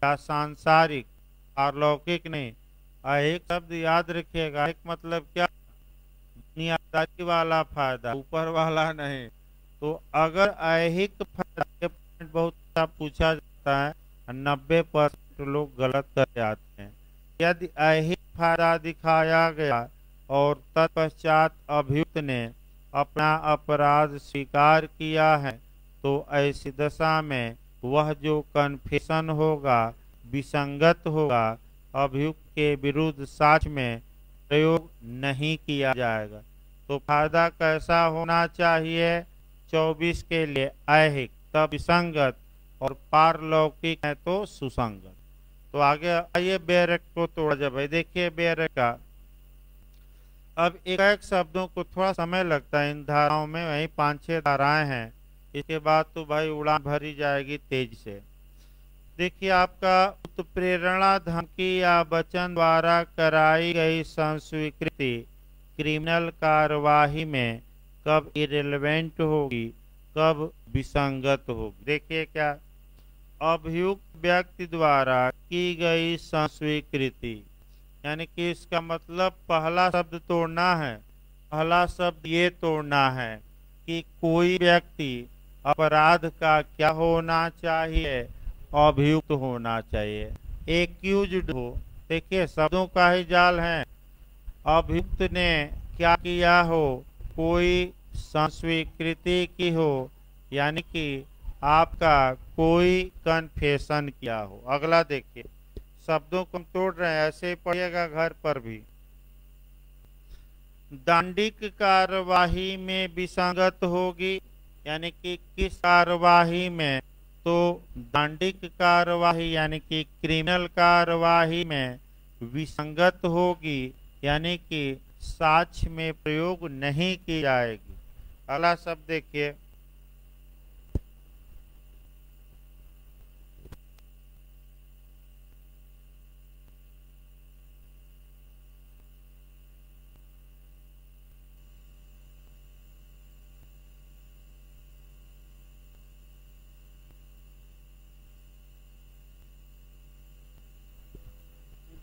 Speaker 1: या सांसारिक, पारलौकिक नहीं। ऐहिक शब्द याद रखिएगा। ऐहिक मतलब क्या? दुनियादारी वाला फायदा, ऊपर वाला नहीं। तो अगर ऐहिक फायदा बहुत सा पूछा जाता है, 90% लोग गलत कर जाते हैं। यदि ऐहिक फायदा दिखाया गया और तत्पश्चात अभियुक्त ने अपना अपराध स्वीकार किया है, तो ऐसी दशा में वह जो कन्फेशन होगा विसंगत होगा। अभियुक्त के विरुद्ध साक्ष्य में प्रयोग नहीं किया जाएगा। तो फायदा कैसा होना चाहिए? 24 के लिए ऐहिक, तब विसंगत, और पारलौकिक है तो सुसंगत। तो आगे आइए बेरक को तोड़ा जाए। भाई देखिए बेरक का अब एक एक शब्दों को थोड़ा समय लगता है इन धाराओं में। वही 5-6 धाराएं हैं। इसके बाद तो भाई उड़ान भरी जाएगी तेज से। देखिए आपका उत्प्रेरणा, धमकी या वचन द्वारा कराई गई संस्वीकृति क्रिमिनल कार्यवाही में कब इरेलेवेंट होगी, कब विसंगत होगी। देखिए क्या अभियुक्त व्यक्ति द्वारा की गई संस्वीकृति, यानी कि इसका मतलब पहला शब्द तोड़ना है। पहला शब्द ये तोड़ना है कि कोई व्यक्ति अपराध का क्या होना चाहिए? अभियुक्त होना चाहिए, एक्यूज्ड हो। देखिए शब्दों का ही जाल है। अभियुक्त ने क्या किया हो? कोई संस्वीकृति की हो, यानी कि आपका कोई कन्फेशन किया हो। अगला देखिए शब्दों को हम तोड़ रहे हैं, ऐसे ही पढ़िएगा घर पर भी। दंडिक कार्यवाही में विसंगत होगी, यानी कि किस कार्यवाही में? तो दंडिक कार्यवाही यानी कि क्रिमिनल कार्यवाही में विसंगत होगी, यानी कि साक्ष्य में प्रयोग नहीं की जाएगी। अगला शब्द देखिए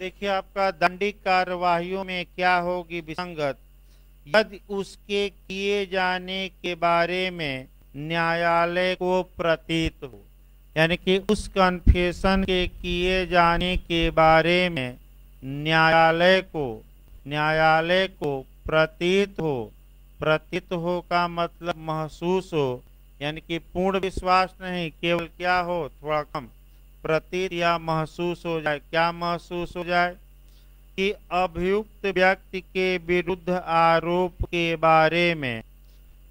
Speaker 1: देखिए आपका दंडिक कार्यवाहियों में क्या होगी विसंगत, यदि उसके किए जाने के बारे में न्यायालय को प्रतीत हो, यानी कि उस कन्फेशन के किए जाने के बारे में न्यायालय को प्रतीत हो का मतलब महसूस हो, यानी कि पूर्ण विश्वास नहीं, केवल क्या हो, थोड़ा कम प्रतीत या महसूस हो जाए। क्या महसूस हो जाए कि अभियुक्त व्यक्ति के विरुद्ध आरोप के बारे में,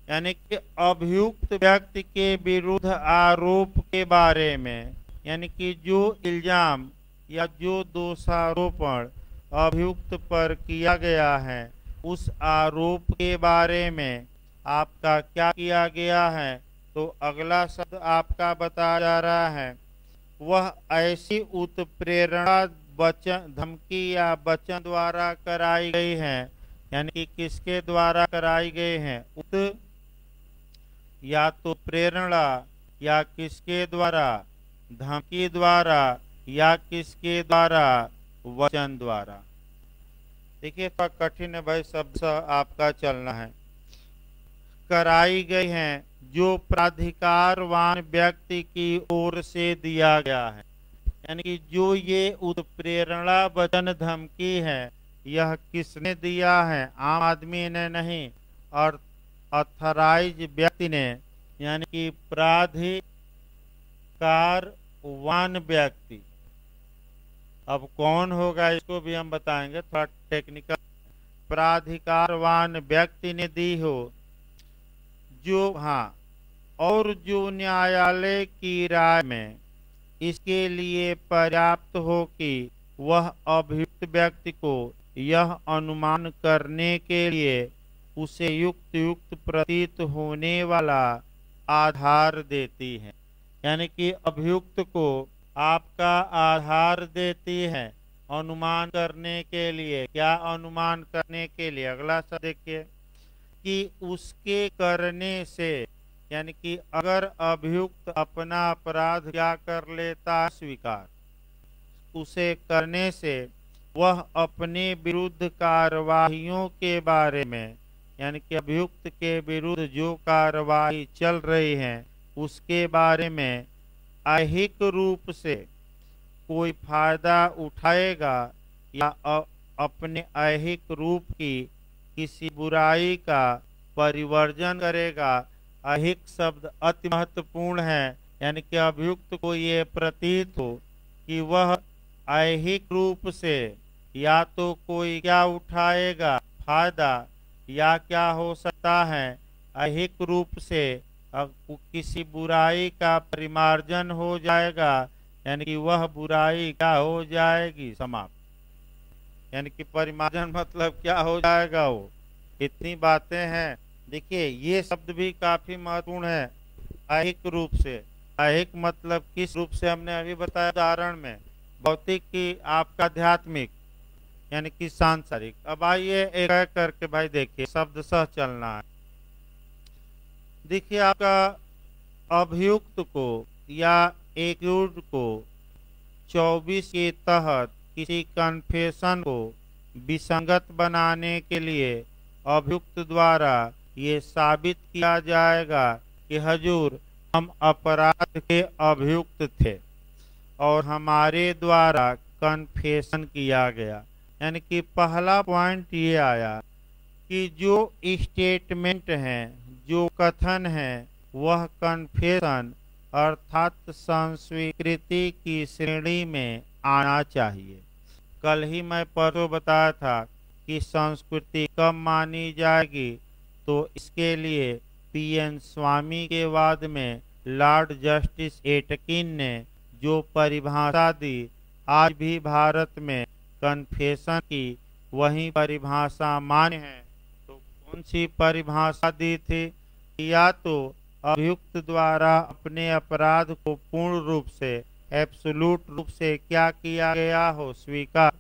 Speaker 1: यानी कि अभियुक्त व्यक्ति के विरुद्ध आरोप के बारे में, यानी कि जो इल्जाम या जो दोषारोपण अभियुक्त पर किया गया है उस आरोप के बारे में आपका क्या किया गया है। तो अगला शब्द आपका बताया जा रहा है, वह ऐसी उत्प्रेरणा वचन, धमकी या वचन द्वारा कराई गई है, यानी कि किसके द्वारा कराई गई है, उत या तो प्रेरणा या किसके द्वारा, धमकी द्वारा या किसके द्वारा, वचन द्वारा। देखिए थोड़ा कठिन है भाई, शब्द आपका चलना है। कराई गई है जो प्राधिकारवान व्यक्ति की ओर से दिया गया है, यानी कि जो ये उत्प्रेरणा वचन धमकी है यह किसने दिया है, आम आदमी ने नहीं, और ऑथराइज व्यक्ति ने, यानी कि प्राधिकारवान व्यक्ति। अब कौन होगा इसको भी हम बताएंगे, थोड़ा टेक्निकल। प्राधिकारवान व्यक्ति ने दी हो जो, हाँ, और जो न्यायालय की राय में इसके लिए पर्याप्त हो कि वह अभियुक्त व्यक्ति को यह अनुमान करने के लिए उसे युक्त प्रतीत होने वाला आधार देती है, यानी कि अभियुक्त को आपका आधार देती है अनुमान करने के लिए। क्या अनुमान करने के लिए, अगला शब्द देखिए, कि उसके करने से, यानी कि अगर अभियुक्त अपना अपराध क्या कर लेता, स्वीकार, उसे करने से वह अपने विरुद्ध कार्यवाहियों के बारे में, यानी कि अभियुक्त के विरुद्ध जो कार्यवाही चल रही है उसके बारे में ऐहिक रूप से कोई फायदा उठाएगा या अपने ऐहिक रूप की किसी बुराई का परिवर्जन करेगा। ऐहिक शब्द अति महत्वपूर्ण है, यानी कि अभियुक्त को ये प्रतीत हो कि वह ऐहिक रूप से या तो कोई क्या उठाएगा फायदा, या क्या हो सकता है ऐहिक रूप से किसी बुराई का परिमार्जन हो जाएगा, यानी कि वह बुराई क्या हो जाएगी, समाप्त, यानी कि परिमार्जन मतलब क्या हो जाएगा, वो इतनी बातें हैं। देखिए ये शब्द भी काफी महत्वपूर्ण है, ऐहिक रूप से। ऐहिक मतलब किस रूप से, हमने अभी बताया उदाहरण में, भौतिक की आपका आध्यात्मिक, यानी कि सांसारिक। अब आइए एक एक करके भाई देखिए, शब्द सह चलना है। देखिए आपका अभियुक्त को या एक्यूज्ड को 24 के तहत किसी कन्फेशन को विसंगत बनाने के लिए अभियुक्त द्वारा ये साबित किया जाएगा कि हजूर हम अपराध के अभियुक्त थे और हमारे द्वारा कन्फेशन किया गया। यानी कि पहला पॉइंट ये आया कि जो स्टेटमेंट है, जो कथन है, वह कन्फेशन अर्थात संस्वीकृति की श्रेणी में आना चाहिए। कल ही मैं परसों बताया था कि संस्कृति कब मानी जाएगी, तो इसके लिए पीएन स्वामी के वाद में लॉर्ड जस्टिस एटकिन ने जो परिभाषा दी, आज भी भारत में कन्फेशन की वही परिभाषा मान्य है। तो कौन सी परिभाषा दी थी? या तो अभियुक्त द्वारा अपने अपराध को पूर्ण रूप से, एब्सोल्यूट रूप से क्या किया गया हो, स्वीकार,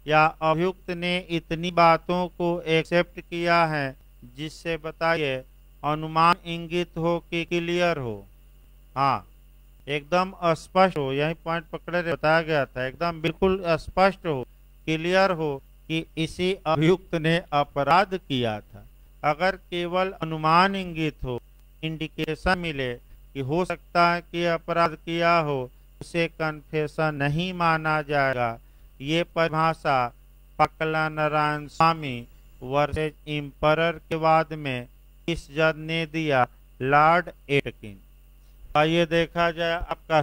Speaker 1: या अभियुक्त ने इतनी बातों को एक्सेप्ट किया है जिससे बताइए अनुमान इंगित हो कि क्लियर हो, हाँ एकदम स्पष्ट हो। यही पॉइंट पकड़े बताया गया था, एकदम बिल्कुल स्पष्ट हो क्लियर हो कि इसी अभियुक्त ने अपराध किया था। अगर केवल अनुमान इंगित हो, इंडिकेशन मिले कि हो सकता है कि अपराध किया हो, उसे कन्फेशन नहीं माना जाएगा। ये परिभाषा पकला नारायण स्वामी वर्सेज इम्परर के वाद में इस जज ने दिया, लॉर्ड एटकिन। आइए देखा जाए आपका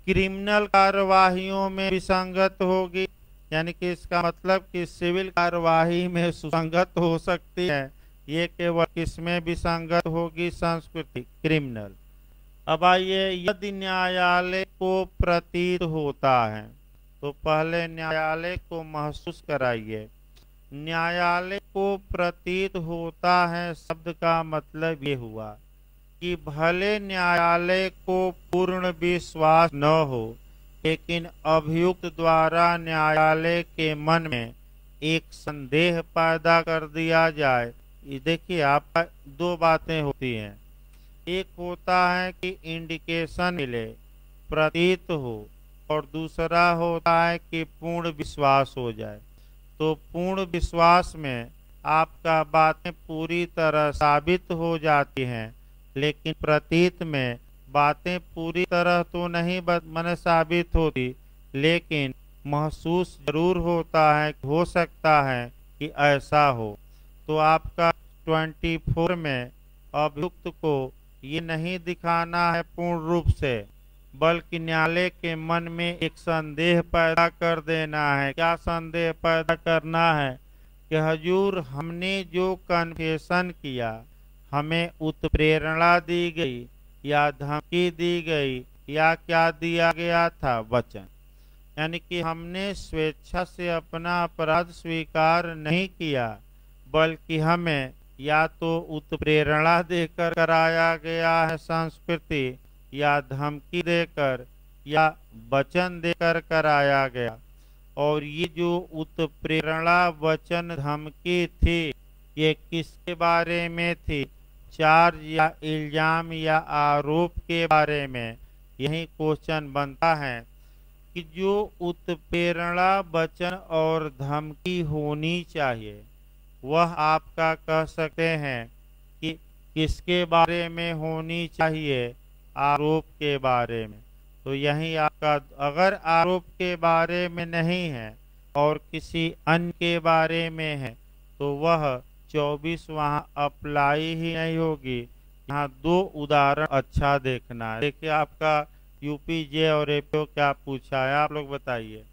Speaker 1: क्रिमिनल कार्यवाहियों में विसंगत होगी, यानी कि इसका मतलब कि सिविल कार्यवाही में सुसंगत हो सकती है। ये केवल किसमें विसंगत होगी? संस्कृति, क्रिमिनल। अब आइए, यदि न्यायालय को प्रतीत होता है, तो पहले न्यायालय को महसूस कराइए। न्यायालय को प्रतीत होता है शब्द का मतलब ये हुआ कि भले न्यायालय को पूर्ण विश्वास न हो, लेकिन अभियुक्त द्वारा न्यायालय के मन में एक संदेह पैदा कर दिया जाए। ये देखिए, आपका दो बातें होती हैं। एक होता है कि इंडिकेशन मिले, प्रतीत हो, और दूसरा होता है कि पूर्ण विश्वास हो जाए। तो पूर्ण विश्वास में आपका बातें पूरी तरह साबित हो जाती हैं, लेकिन प्रतीत में बातें पूरी तरह तो नहीं मन साबित होती, लेकिन महसूस जरूर होता है, हो सकता है कि ऐसा हो। तो आपका 24 में अभियुक्त को ये नहीं दिखाना है पूर्ण रूप से, बल्कि न्यायालय के मन में एक संदेह पैदा कर देना है। क्या संदेह पैदा करना है? कि हजूर, हमने जो कन्फेशन किया, हमें उत्प्रेरणा दी गई या धमकी दी गई या क्या दिया गया था? वचन। यानी कि हमने स्वेच्छा से अपना अपराध स्वीकार नहीं किया, बल्कि हमें या तो उत्प्रेरणा देकर कराया गया है संस्कृति, या धमकी देकर या वचन देकर कराया गया। और ये जो उत्प्रेरणा, वचन, धमकी थी, ये किसके बारे में थी? चार्ज या इल्जाम या आरोप के बारे में। यही क्वेश्चन बनता है कि जो उत्प्रेरणा, वचन और धमकी होनी चाहिए, वह आपका कह सकते हैं कि किसके बारे में होनी चाहिए? आरोप के बारे में। तो यही आपका, अगर आरोप के बारे में नहीं है और किसी अन्य के बारे में है, तो वह 24 वहाँ अप्लाई ही नहीं होगी। यहाँ दो उदाहरण अच्छा देखना है। देखिए, आपका यूपीजे और एपीओ क्या पूछा है, आप लोग बताइए।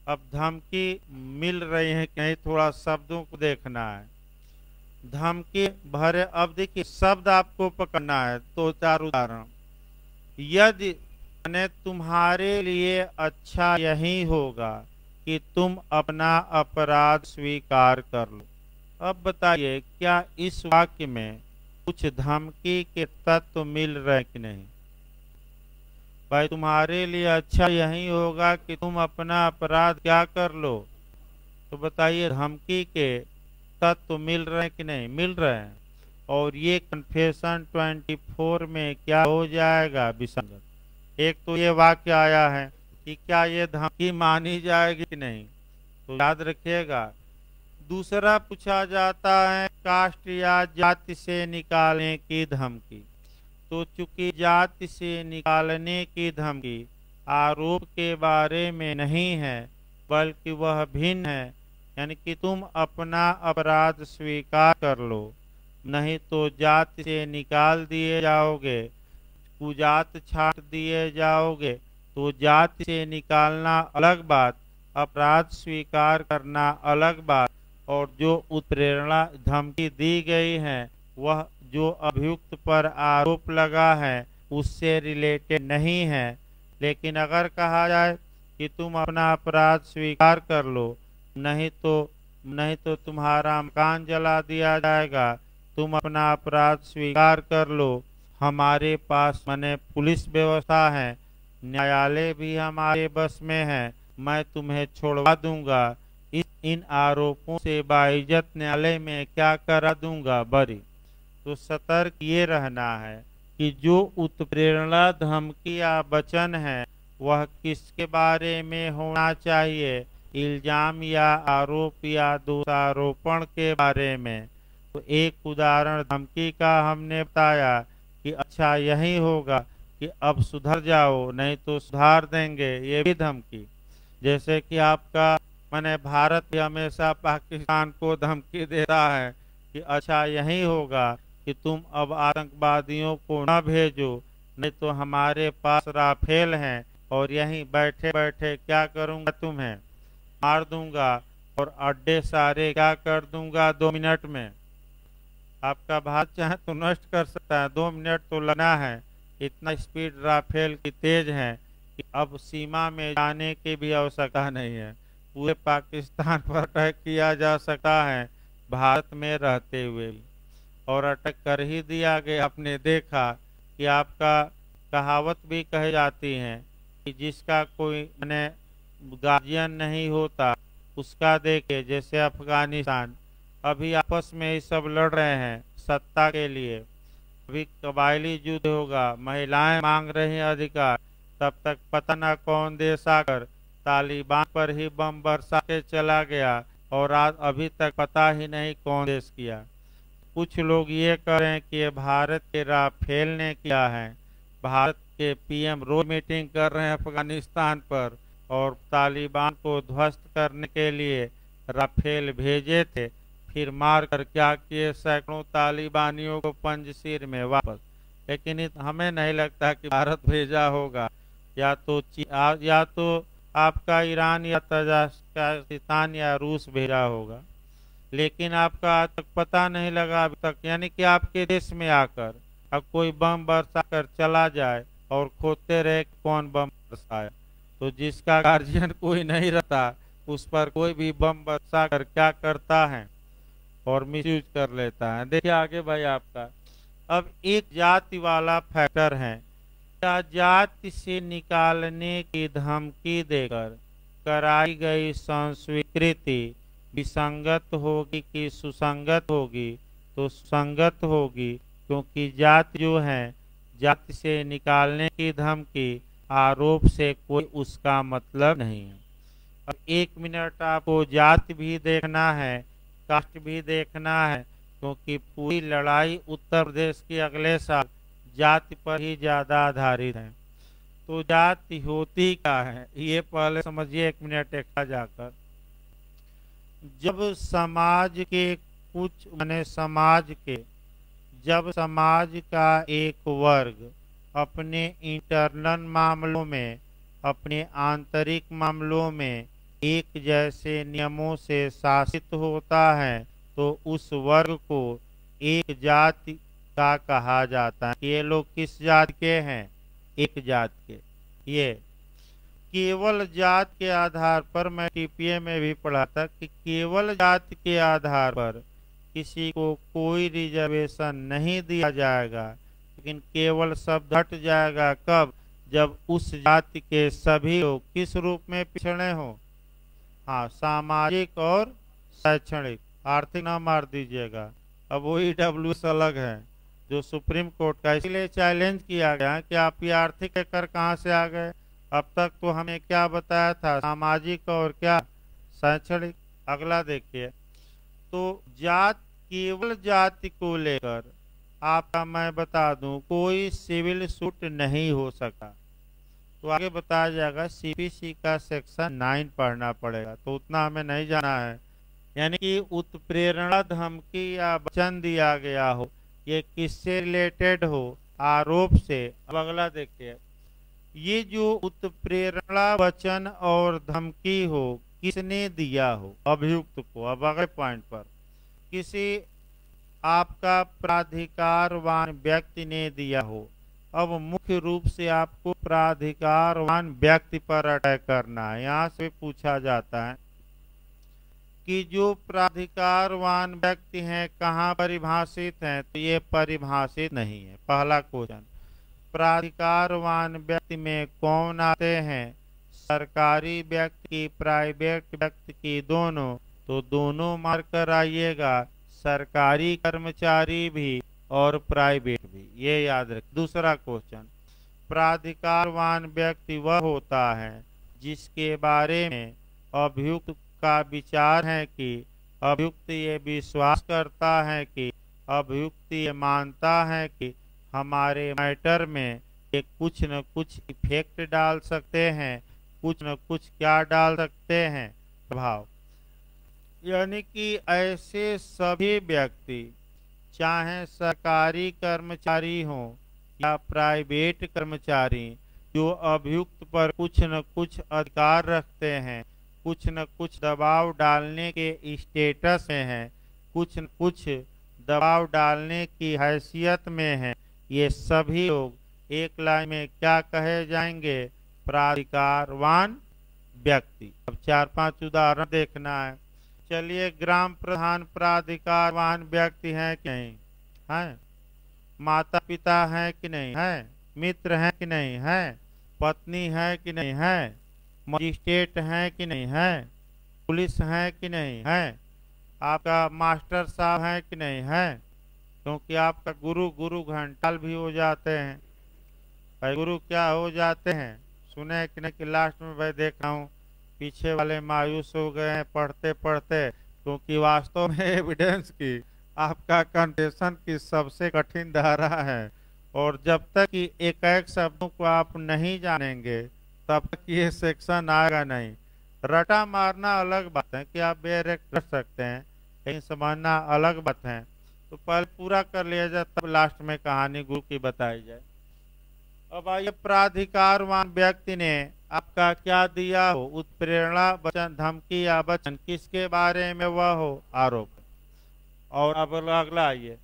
Speaker 1: अब धमकी मिल रही है कि नहीं, थोड़ा शब्दों को देखना है। धमकी भरे, अब देखिए शब्द आपको पकड़ना है। तो 4 उदाहरण। यदि तुम्हारे लिए अच्छा यही होगा कि तुम अपना अपराध स्वीकार कर लो। अब बताइए, क्या इस वाक्य में कुछ धमकी के तत्व मिल रहे कि नहीं? भाई, तुम्हारे लिए अच्छा यही होगा कि तुम अपना अपराध क्या कर लो? तो बताइए, धमकी के तत्व मिल रहे कि नहीं? मिल रहे हैं। और ये कन्फेशन 24 में क्या हो जाएगा? विसंगत। एक तो ये वाक्य आया है कि क्या ये धमकी मानी जाएगी कि नहीं, तो याद रखिएगा। दूसरा पूछा जाता है कास्ट या जाति से निकालने की धमकी। तो चूंकि जाति से निकालने की धमकी आरोप के बारे में नहीं है, बल्कि वह भिन्न है, यानी कि तुम अपना अपराध स्वीकार कर लो, नहीं तो जाति से निकाल दिए जाओगे, कुजात छाट दिए जाओगे। तो जाति से निकालना अलग बात, अपराध स्वीकार करना अलग बात। और जो उत्प्रेरणा, धमकी दी गई है, वह जो अभियुक्त पर आरोप लगा है उससे रिलेटेड नहीं है। लेकिन अगर कहा जाए कि तुम अपना अपराध स्वीकार कर लो, नहीं तो तुम्हारा मकान जला दिया जाएगा, तुम अपना अपराध स्वीकार कर लो, हमारे पास माने पुलिस व्यवस्था है, न्यायालय भी हमारे बस में है, मैं तुम्हें छोड़वा दूंगा, इन आरोपों से बाइज्जत न्यायालय में क्या करा दूंगा? बरी। तो सतर्क ये रहना है कि जो उत्प्रेरणा, धमकी या वचन है, वह किसके बारे में होना चाहिए? इल्जाम या आरोप या दोषारोपण के बारे में। तो एक उदाहरण धमकी का हमने बताया कि अच्छा यही होगा कि अब सुधर जाओ नहीं तो सुधार देंगे, ये भी धमकी। जैसे कि आपका माने भारत भी हमेशा पाकिस्तान को धमकी देता है कि अच्छा यही होगा कि तुम अब आतंकवादियों को न भेजो, नहीं तो हमारे पास राफेल हैं और यहीं बैठे बैठे क्या करूंगा, तुम्हें मार दूंगा और अड्डे सारे क्या कर दूंगा 2 मिनट में। आपका भारत चाहे तो नष्ट कर सकता है, 2 मिनट तो लगना है। इतना स्पीड राफेल की तेज है कि अब सीमा में जाने की भी आवश्यकता नहीं है, पूरे पाकिस्तान पर अटैक किया जा सकता है भारत में रहते हुए भी, और अटैक कर ही दिया गया। आपने देखा कि आपका कहावत भी कही जाती है कि जिसका कोई मैंने गार्जियन नहीं होता उसका देखे, जैसे अफगानिस्तान अभी आपस में ही सब लड़ रहे हैं सत्ता के लिए, अभी कबायली युद्ध होगा, महिलाएं मांग रही हैं अधिकार, तब तक पता न कौन देश आकर तालिबान पर ही बम बरसा के चला गया और आज अभी तक पता ही नहीं कौन देश किया। कुछ लोग ये करें कि ये भारत के राफेल ने किया है, भारत के पीएम रोज मीटिंग कर रहे हैं अफगानिस्तान पर और तालिबान को ध्वस्त करने के लिए राफेल भेजे थे, फिर मार कर क्या किए सैकड़ों तालिबानियों को पंजशीर में वापस। लेकिन हमें नहीं लगता कि भारत भेजा होगा, या तो आपका ईरान या तजाकिस्तान या रूस भेजा होगा, लेकिन आपका आज तक पता नहीं लगा अभी तक। यानी कि आपके देश में आकर अब कोई बम बरसा कर चला जाए और खोदते रहे कौन बम बरसाया, तो जिसका गार्जियन कोई नहीं रहता उस पर कोई भी बम बरसा कर क्या करता है और मिसयूज कर लेता है। देखिए आगे भाई आपका अब एक जाति वाला फैक्टर है, क्या जाति से निकालने की धमकी देकर कराई गई संस्वीकृति विसंगत होगी कि सुसंगत होगी? तो सुसंगत होगी, क्योंकि जाति जो है, जाति से निकालने की धमकी आरोप से कोई उसका मतलब नहीं है। अब 1 मिनट आपको जाति भी देखना है, कास्ट भी देखना है, क्योंकि पूरी लड़ाई उत्तर प्रदेश की अगले साल जाति पर ही ज्यादा आधारित है। तो जाति होती क्या है ये पहले समझिए 1 मिनट देखा जाकर। जब समाज के कुछ माने जब समाज का एक वर्ग अपने इंटरनल मामलों में, अपने आंतरिक मामलों में एक जैसे नियमों से शासित होता है तो उस वर्ग को एक जाति का कहा जाता है। ये लोग किस जाति के हैं? एक जाति के। ये केवल जाति के आधार पर, मैं टीपीए में भी पढ़ा था कि केवल जाति के आधार पर किसी को कोई रिजर्वेशन नहीं दिया जाएगा, लेकिन केवल शब्द हट जाएगा कब? जब उस जाति के सभी लोग किस रूप में पिछड़े हों? हाँ, सामाजिक और शैक्षणिक। आर्थिक ना मार दीजिएगा, अब वो ईडब्ल्यूएस अलग है जो सुप्रीम कोर्ट का, इसलिए चैलेंज किया गया कि आप ये आर्थिक कर कहाँ से आ गए? अब तक तो हमें क्या बताया था? सामाजिक और क्या शैक्षणिक। अगला देखिए, तो केवल जाति को लेकर आपका मैं बता दूं कोई सिविल सूट नहीं हो सका। तो आगे बताया जाएगा, सीपीसी का सेक्शन 9 पढ़ना पड़ेगा, तो उतना हमें नहीं जाना है। यानी कि उत्प्रेरणा धमकी या वचन दिया गया हो, ये किससे रिलेटेड हो? आरोप से। अब अगला देखिए, ये जो उत्प्रेरणा वचन और धमकी हो किसने दिया हो? अभियुक्त को। अब अगले पॉइंट पर, किसी आपका प्राधिकारवान व्यक्ति ने दिया हो। अब मुख्य रूप से आपको प्राधिकारवान व्यक्ति पर अटैक करना है। यहाँ से पूछा जाता है कि जो प्राधिकारवान व्यक्ति हैं कहाँ परिभाषित हैं? तो ये परिभाषित नहीं है। पहला क्वेश्चन, प्राधिकारवान व्यक्ति में कौन आते हैं? सरकारी व्यक्ति की, प्राइवेट व्यक्ति की, दोनों। तो दोनों मार्कर आइएगा, सरकारी कर्मचारी भी और प्राइवेट भी, ये याद रख। दूसरा क्वेश्चन, प्राधिकारवान व्यक्ति वह होता है जिसके बारे में अभियुक्त का विचार है कि अभियुक्त ये विश्वास करता है कि अभियुक्त ये मानता है कि हमारे मैटर में ये कुछ न कुछ इफेक्ट डाल सकते हैं, कुछ न कुछ क्या डाल सकते हैं, प्रभाव। यानी कि ऐसे सभी व्यक्ति, चाहे सरकारी कर्मचारी हो या प्राइवेट कर्मचारी, जो अभियुक्त पर कुछ न कुछ अधिकार रखते हैं, कुछ न कुछ दबाव डालने के स्टेटस में हैं, कुछ न कुछ दबाव डालने की हैसियत में हैं, ये सभी लोग एक लाइन में क्या कहे जाएंगे? प्राधिकारवान व्यक्ति। अब 4-5 उदाहरण देखना है। चलिए, ग्राम प्रधान प्राधिकारवान व्यक्ति हैं कि नहीं? हैं। माता पिता हैं कि नहीं? हैं। मित्र हैं कि नहीं? हैं। पत्नी है कि नहीं? है। मजिस्ट्रेट हैं कि नहीं? है। पुलिस है कि नहीं? है। आपका मास्टर साहब है कि नहीं? है। क्योंकि आपका गुरु घंटाल भी हो जाते हैं। भाई गुरु क्या हो जाते हैं? सुने कि नहीं कि लास्ट में भाई देख रहा हूँ पीछे वाले मायूस हो गए हैं पढ़ते पढ़ते, क्योंकि वास्तव में एविडेंस की आपका कन्फेशन की सबसे कठिन धारा है। और जब तक कि एक एक शब्दों को आप नहीं जानेंगे तब तक ये सेक्शन आएगा नहीं। रटा मारना अलग बात है कि आप बेरेक्ट रख सकते हैं, लेकिन समझना अलग बात है। तो पहले पूरा कर लिया जाए तब लास्ट में कहानी गुरु की बताई जाए। अब आइए, प्राधिकारवान व्यक्ति ने आपका क्या दिया हो? उत्प्रेरणा, वचन, धमकी या वचन, किसके बारे में वह हो? आरोप। और अब अगला आइए,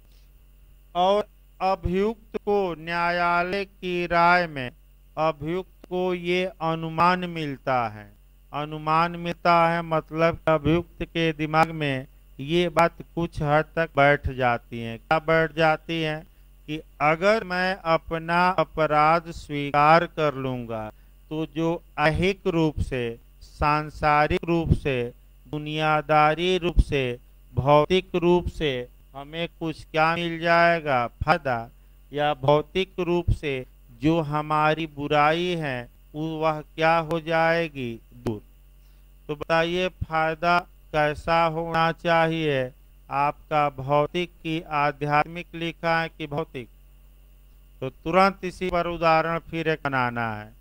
Speaker 1: और अभियुक्त को न्यायालय की राय में अभियुक्त को ये अनुमान मिलता है। अनुमान मिलता है मतलब अभियुक्त के दिमाग में ये बात कुछ हद तक बैठ जाती है। क्या बैठ जाती है? कि अगर मैं अपना अपराध स्वीकार कर लूंगा तो जो ऐहिक रूप से, सांसारिक रूप से, दुनियादारी रूप से, भौतिक रूप से हमें कुछ क्या मिल जाएगा? फायदा। या भौतिक रूप से जो हमारी बुराई है वह क्या हो जाएगी? दूर। तो बताइए, फायदा कैसा होना चाहिए? आपका भौतिक की आध्यात्मिक लिखा है कि भौतिक? तो तुरंत इसी पर उदाहरण फिर एक बनाना है।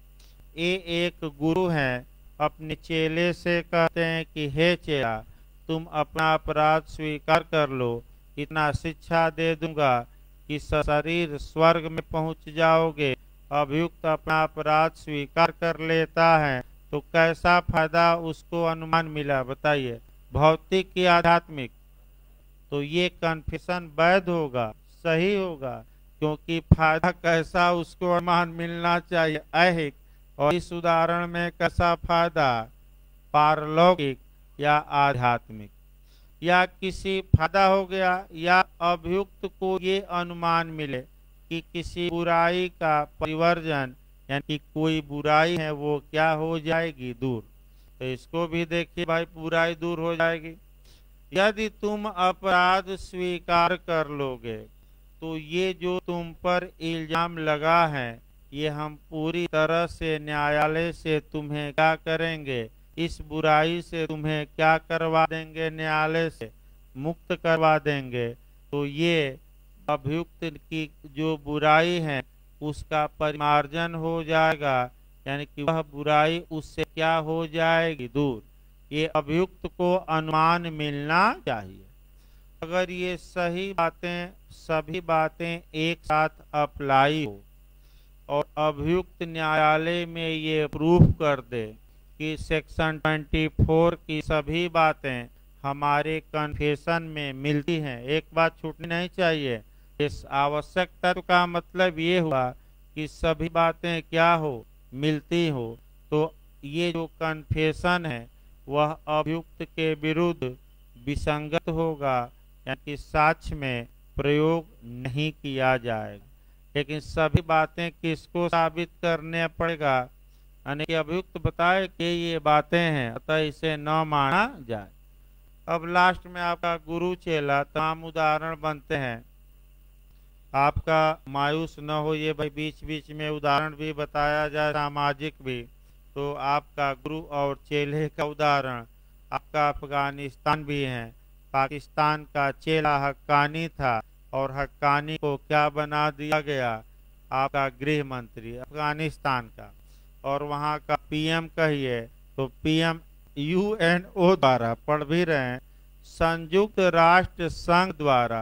Speaker 1: ये एक गुरु हैं, अपने चेले से कहते हैं कि हे चेला, तुम अपना अपराध स्वीकार कर लो, इतना शिक्षा दे दूंगा कि शरीर स्वर्ग में पहुंच जाओगे। अभियुक्त अपना अपराध स्वीकार कर लेता है तो कैसा फायदा उसको अनुमान मिला? बताइए, भौतिक की आध्यात्मिक? तो ये कन्फेशन वैध होगा, सही होगा, क्योंकि फायदा कैसा उसको अनुमान मिलना चाहिए? ऐहिक। और इस उदाहरण में कैसा फायदा? पारलौकिक या आध्यात्मिक। या किसी फायदा हो गया या अभियुक्त को ये अनुमान मिले कि किसी बुराई का परिवर्जन, यानी कि कोई बुराई है वो क्या हो जाएगी? दूर। तो इसको भी देखिए भाई, बुराई दूर हो जाएगी। यदि तुम अपराध स्वीकार कर लोगे तो ये जो तुम पर इल्जाम लगा है ये हम पूरी तरह से न्यायालय से तुम्हें क्या करेंगे? इस बुराई से तुम्हें क्या करवा देंगे? न्यायालय से मुक्त करवा देंगे। तो ये अभियुक्त की जो बुराई है उसका परिमार्जन हो जाएगा, यानी कि वह बुराई उससे क्या हो जाएगी? दूर। ये अभियुक्त को अनुमान मिलना चाहिए। अगर ये सही बातें, सभी बातें एक साथ अप्लाई हो और अभियुक्त न्यायालय में ये प्रूफ कर दे कि सेक्शन 24 की सभी बातें हमारे कन्फेशन में मिलती हैं, एक बात छूटनी नहीं चाहिए। इस आवश्यक तत्व का मतलब ये हुआ कि सभी बातें क्या हो? मिलती हो। तो ये जो कन्फेशन है वह अभियुक्त के विरुद्ध विसंगत होगा, यानी कि साक्ष्य में प्रयोग नहीं किया जाएगा। लेकिन सभी बातें किसको साबित करने पड़ेगा? यानी कि अभियुक्त बताए कि ये बातें हैं, अतः इसे न माना जाए। अब लास्ट में आपका गुरु चेला तमाम उदाहरण बनते हैं। आपका मायूस न हो ये भाई, बीच बीच में उदाहरण भी बताया जाए, सामाजिक भी। तो आपका गुरु और चेले का उदाहरण आपका अफगानिस्तान भी है। पाकिस्तान का चेला हक्कानी था और हक्कानी को क्या बना दिया गया, आपका गृह मंत्री अफगानिस्तान का। और वहाँ का पीएम कहिए तो पीएम यूएनओ द्वारा, पढ़ भी रहे हैं, संयुक्त राष्ट्र संघ द्वारा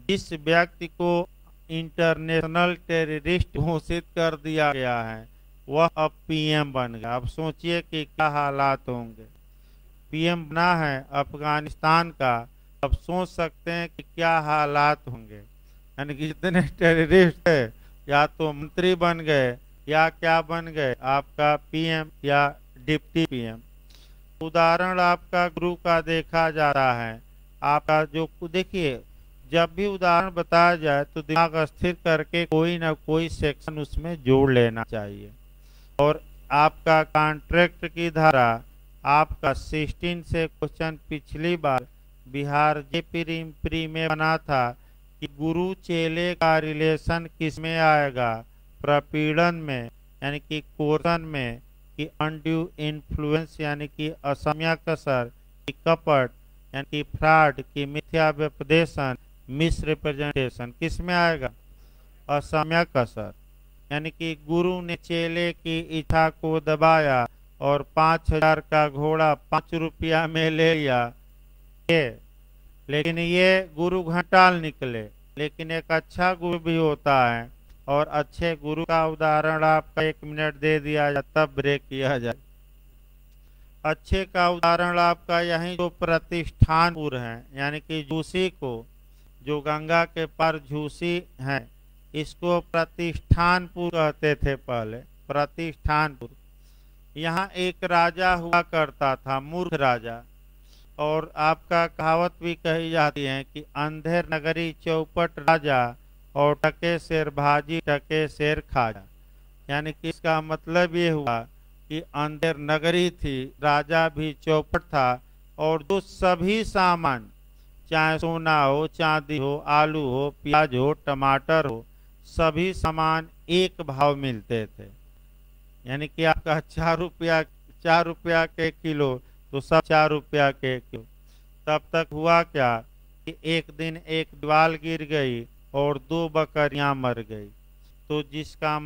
Speaker 1: जिस व्यक्ति को इंटरनेशनल टेररिस्ट घोषित कर दिया गया है वह अब पीएम बन गया। अब सोचिए कि क्या हालात होंगे। पीएम बना है अफगानिस्तान का, अब सोच सकते हैं कि क्या हालात होंगे। यानी कि जितने टेररिस्ट है या तो मंत्री बन गए या क्या बन गए, आपका पीएम या डिप्टी पीएम। उदाहरण आपका गुरु का देखा जाता है। आपका जो देखिए, जब भी उदाहरण बताया जाए तो दिमाग स्थिर करके कोई ना कोई सेक्शन उसमें जोड़ लेना चाहिए। और आपका कॉन्ट्रैक्ट की धारा, आपका 16 से क्वेश्चन पिछली बार बिहार जे प्री में बना था कि गुरु चेले का रिलेशन किस में आएगा, प्रपीड़न में यानी कि कोर्सन में, कि अनड्यू इन्फ्लुएंस यानी कि असम्यक असर, कि कपट यानी कि फ्रॉड, की मिथ्या व्यपदेशन, मिस रिप्रेजेंटेशन, किस में आएगा, असम्यक असर। यानी कि गुरु ने चेले की इच्छा को दबाया और 5,000 का घोड़ा 5 रुपया में ले लिया। लेकिन ये गुरु घटाल निकले। लेकिन एक अच्छा गुरु भी होता है, और अच्छे गुरु का उदाहरण आपका 1 मिनट दे दिया जाए तब ब्रेक किया जाए। अच्छे का उदाहरण आपका यही जो प्रतिष्ठानपुर है, यानी कि झूसी को, जो गंगा के पार झूसी है, इसको प्रतिष्ठानपुर कहते थे पहले, प्रतिष्ठानपुर। यहाँ एक राजा हुआ करता था, मूर्ख राजा। और आपका कहावत भी कही जाती है कि अंधेर नगरी चौपट राजा और टके शेर भाजी टके शेर खाजा। यानी कि इसका मतलब ये हुआ कि अंधेर नगरी थी, राजा भी चौपट था, और जो सभी सामान, चाहे सोना हो, चांदी हो, आलू हो, प्याज हो, टमाटर हो, सभी सामान एक भाव मिलते थे। यानी कि आपका 4 रुपया के किलो, तो सब 4 रुपया के किलो। तब तक हुआ क्या कि एक दिन एक दीवार गिर गई और 2 बकरियां मर गई। तो जिसका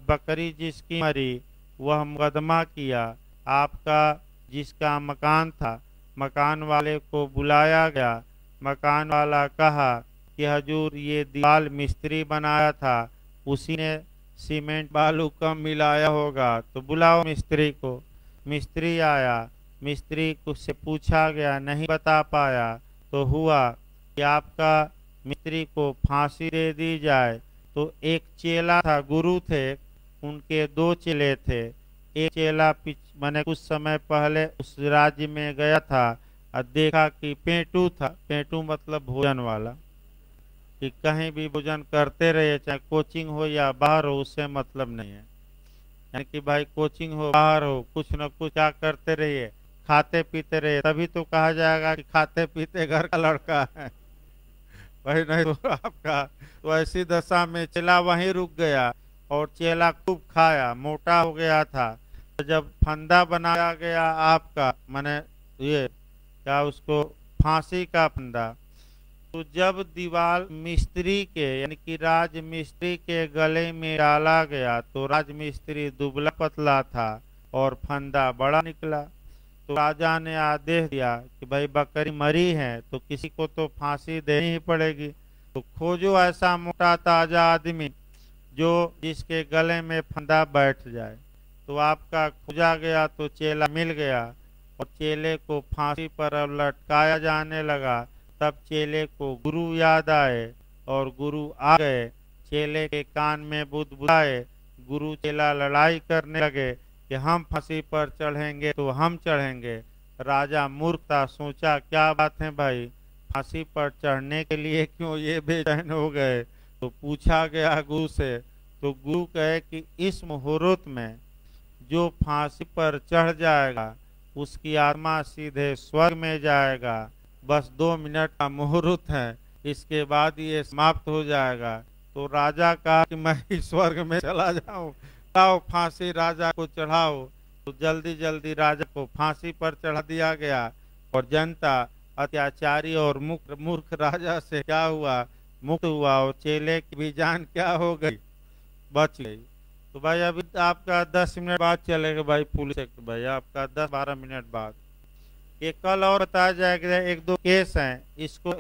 Speaker 1: बकरी जिसकी मरी वह मुकदमा किया। आपका जिसका मकान था, मकान वाले को बुलाया गया। मकान वाला कहा कि हजूर ये दीवार मिस्त्री बनाया था, उसी ने सीमेंट बालू कम मिलाया होगा, तो बुलाओ मिस्त्री को। मिस्त्री आया, मिस्त्री को से पूछा गया, नहीं बता पाया, तो हुआ कि आपका मिस्त्री को फांसी दे दी जाए। तो एक चेला था, गुरु थे, उनके 2 चेले थे। एक चेला मैंने कुछ समय पहले उस राज्य में गया था और देखा कि पेटू था। पेटू मतलब भोजन वाला, कि कहीं भी भोजन करते रहे, चाहे कोचिंग हो या बाहर हो, उससे मतलब नहीं है। यानी कि भाई कोचिंग हो बाहर हो, कुछ न कुछ क्या करते रहिए, खाते पीते रहिए, तभी तो कहा जाएगा कि खाते पीते घर का लड़का है। वही नहीं तो आपका, तो ऐसी दशा में चेला वहीं रुक गया और चेला खूब खाया, मोटा हो गया था। तो जब फंदा बनाया गया आपका, माने ये क्या उसको, फांसी का फंदा, तो जब दीवार मिस्त्री के यानी कि राज मिस्त्री के गले में डाला गया तो राज मिस्त्री दुबला पतला था और फंदा बड़ा निकला। तो राजा ने आदेश दिया कि भाई बकरी मरी है तो किसी को तो फांसी देनी ही पड़ेगी, तो खोजो ऐसा मोटा ताजा आदमी जो जिसके गले में फंदा बैठ जाए। तो आपका खोजा गया तो चेला मिल गया और चेले को फांसी पर लटकाया जाने लगा। तब चेले को गुरु याद आए और गुरु आ गए। चेले के कान में बुदबुदाए, गुरु चेला लड़ाई करने लगे कि हम फांसी पर चढ़ेंगे तो हम चढ़ेंगे। राजा मूर्ख था, सोचा क्या बात है भाई, फांसी पर चढ़ने के लिए क्यों ये बेचैन हो गए। तो पूछा गया गुरु से, तो गुरु कहे कि इस मुहूर्त में जो फांसी पर चढ़ जाएगा उसकी आत्मा सीधे स्वर्ग में जाएगा। बस 2 मिनट का मुहूर्त है, इसके बाद ये समाप्त हो जाएगा। तो राजा कहा कि मैं स्वर्ग में चला जाऊं, लाओ फांसी राजा को चढ़ाओ। तो जल्दी जल्दी राजा को फांसी पर चढ़ा दिया गया और जनता अत्याचारी और मूर्ख राजा से क्या हुआ, मुक्त हुआ और चेले की भी जान क्या हो गई, बच गई। तो भाई अभी आपका 10 मिनट बाद चलेगा भाई पुलिस एक्ट, भाई आपका 10-12 मिनट बाद। ये कल और बताया जाएगा, एक दो केस हैं इसको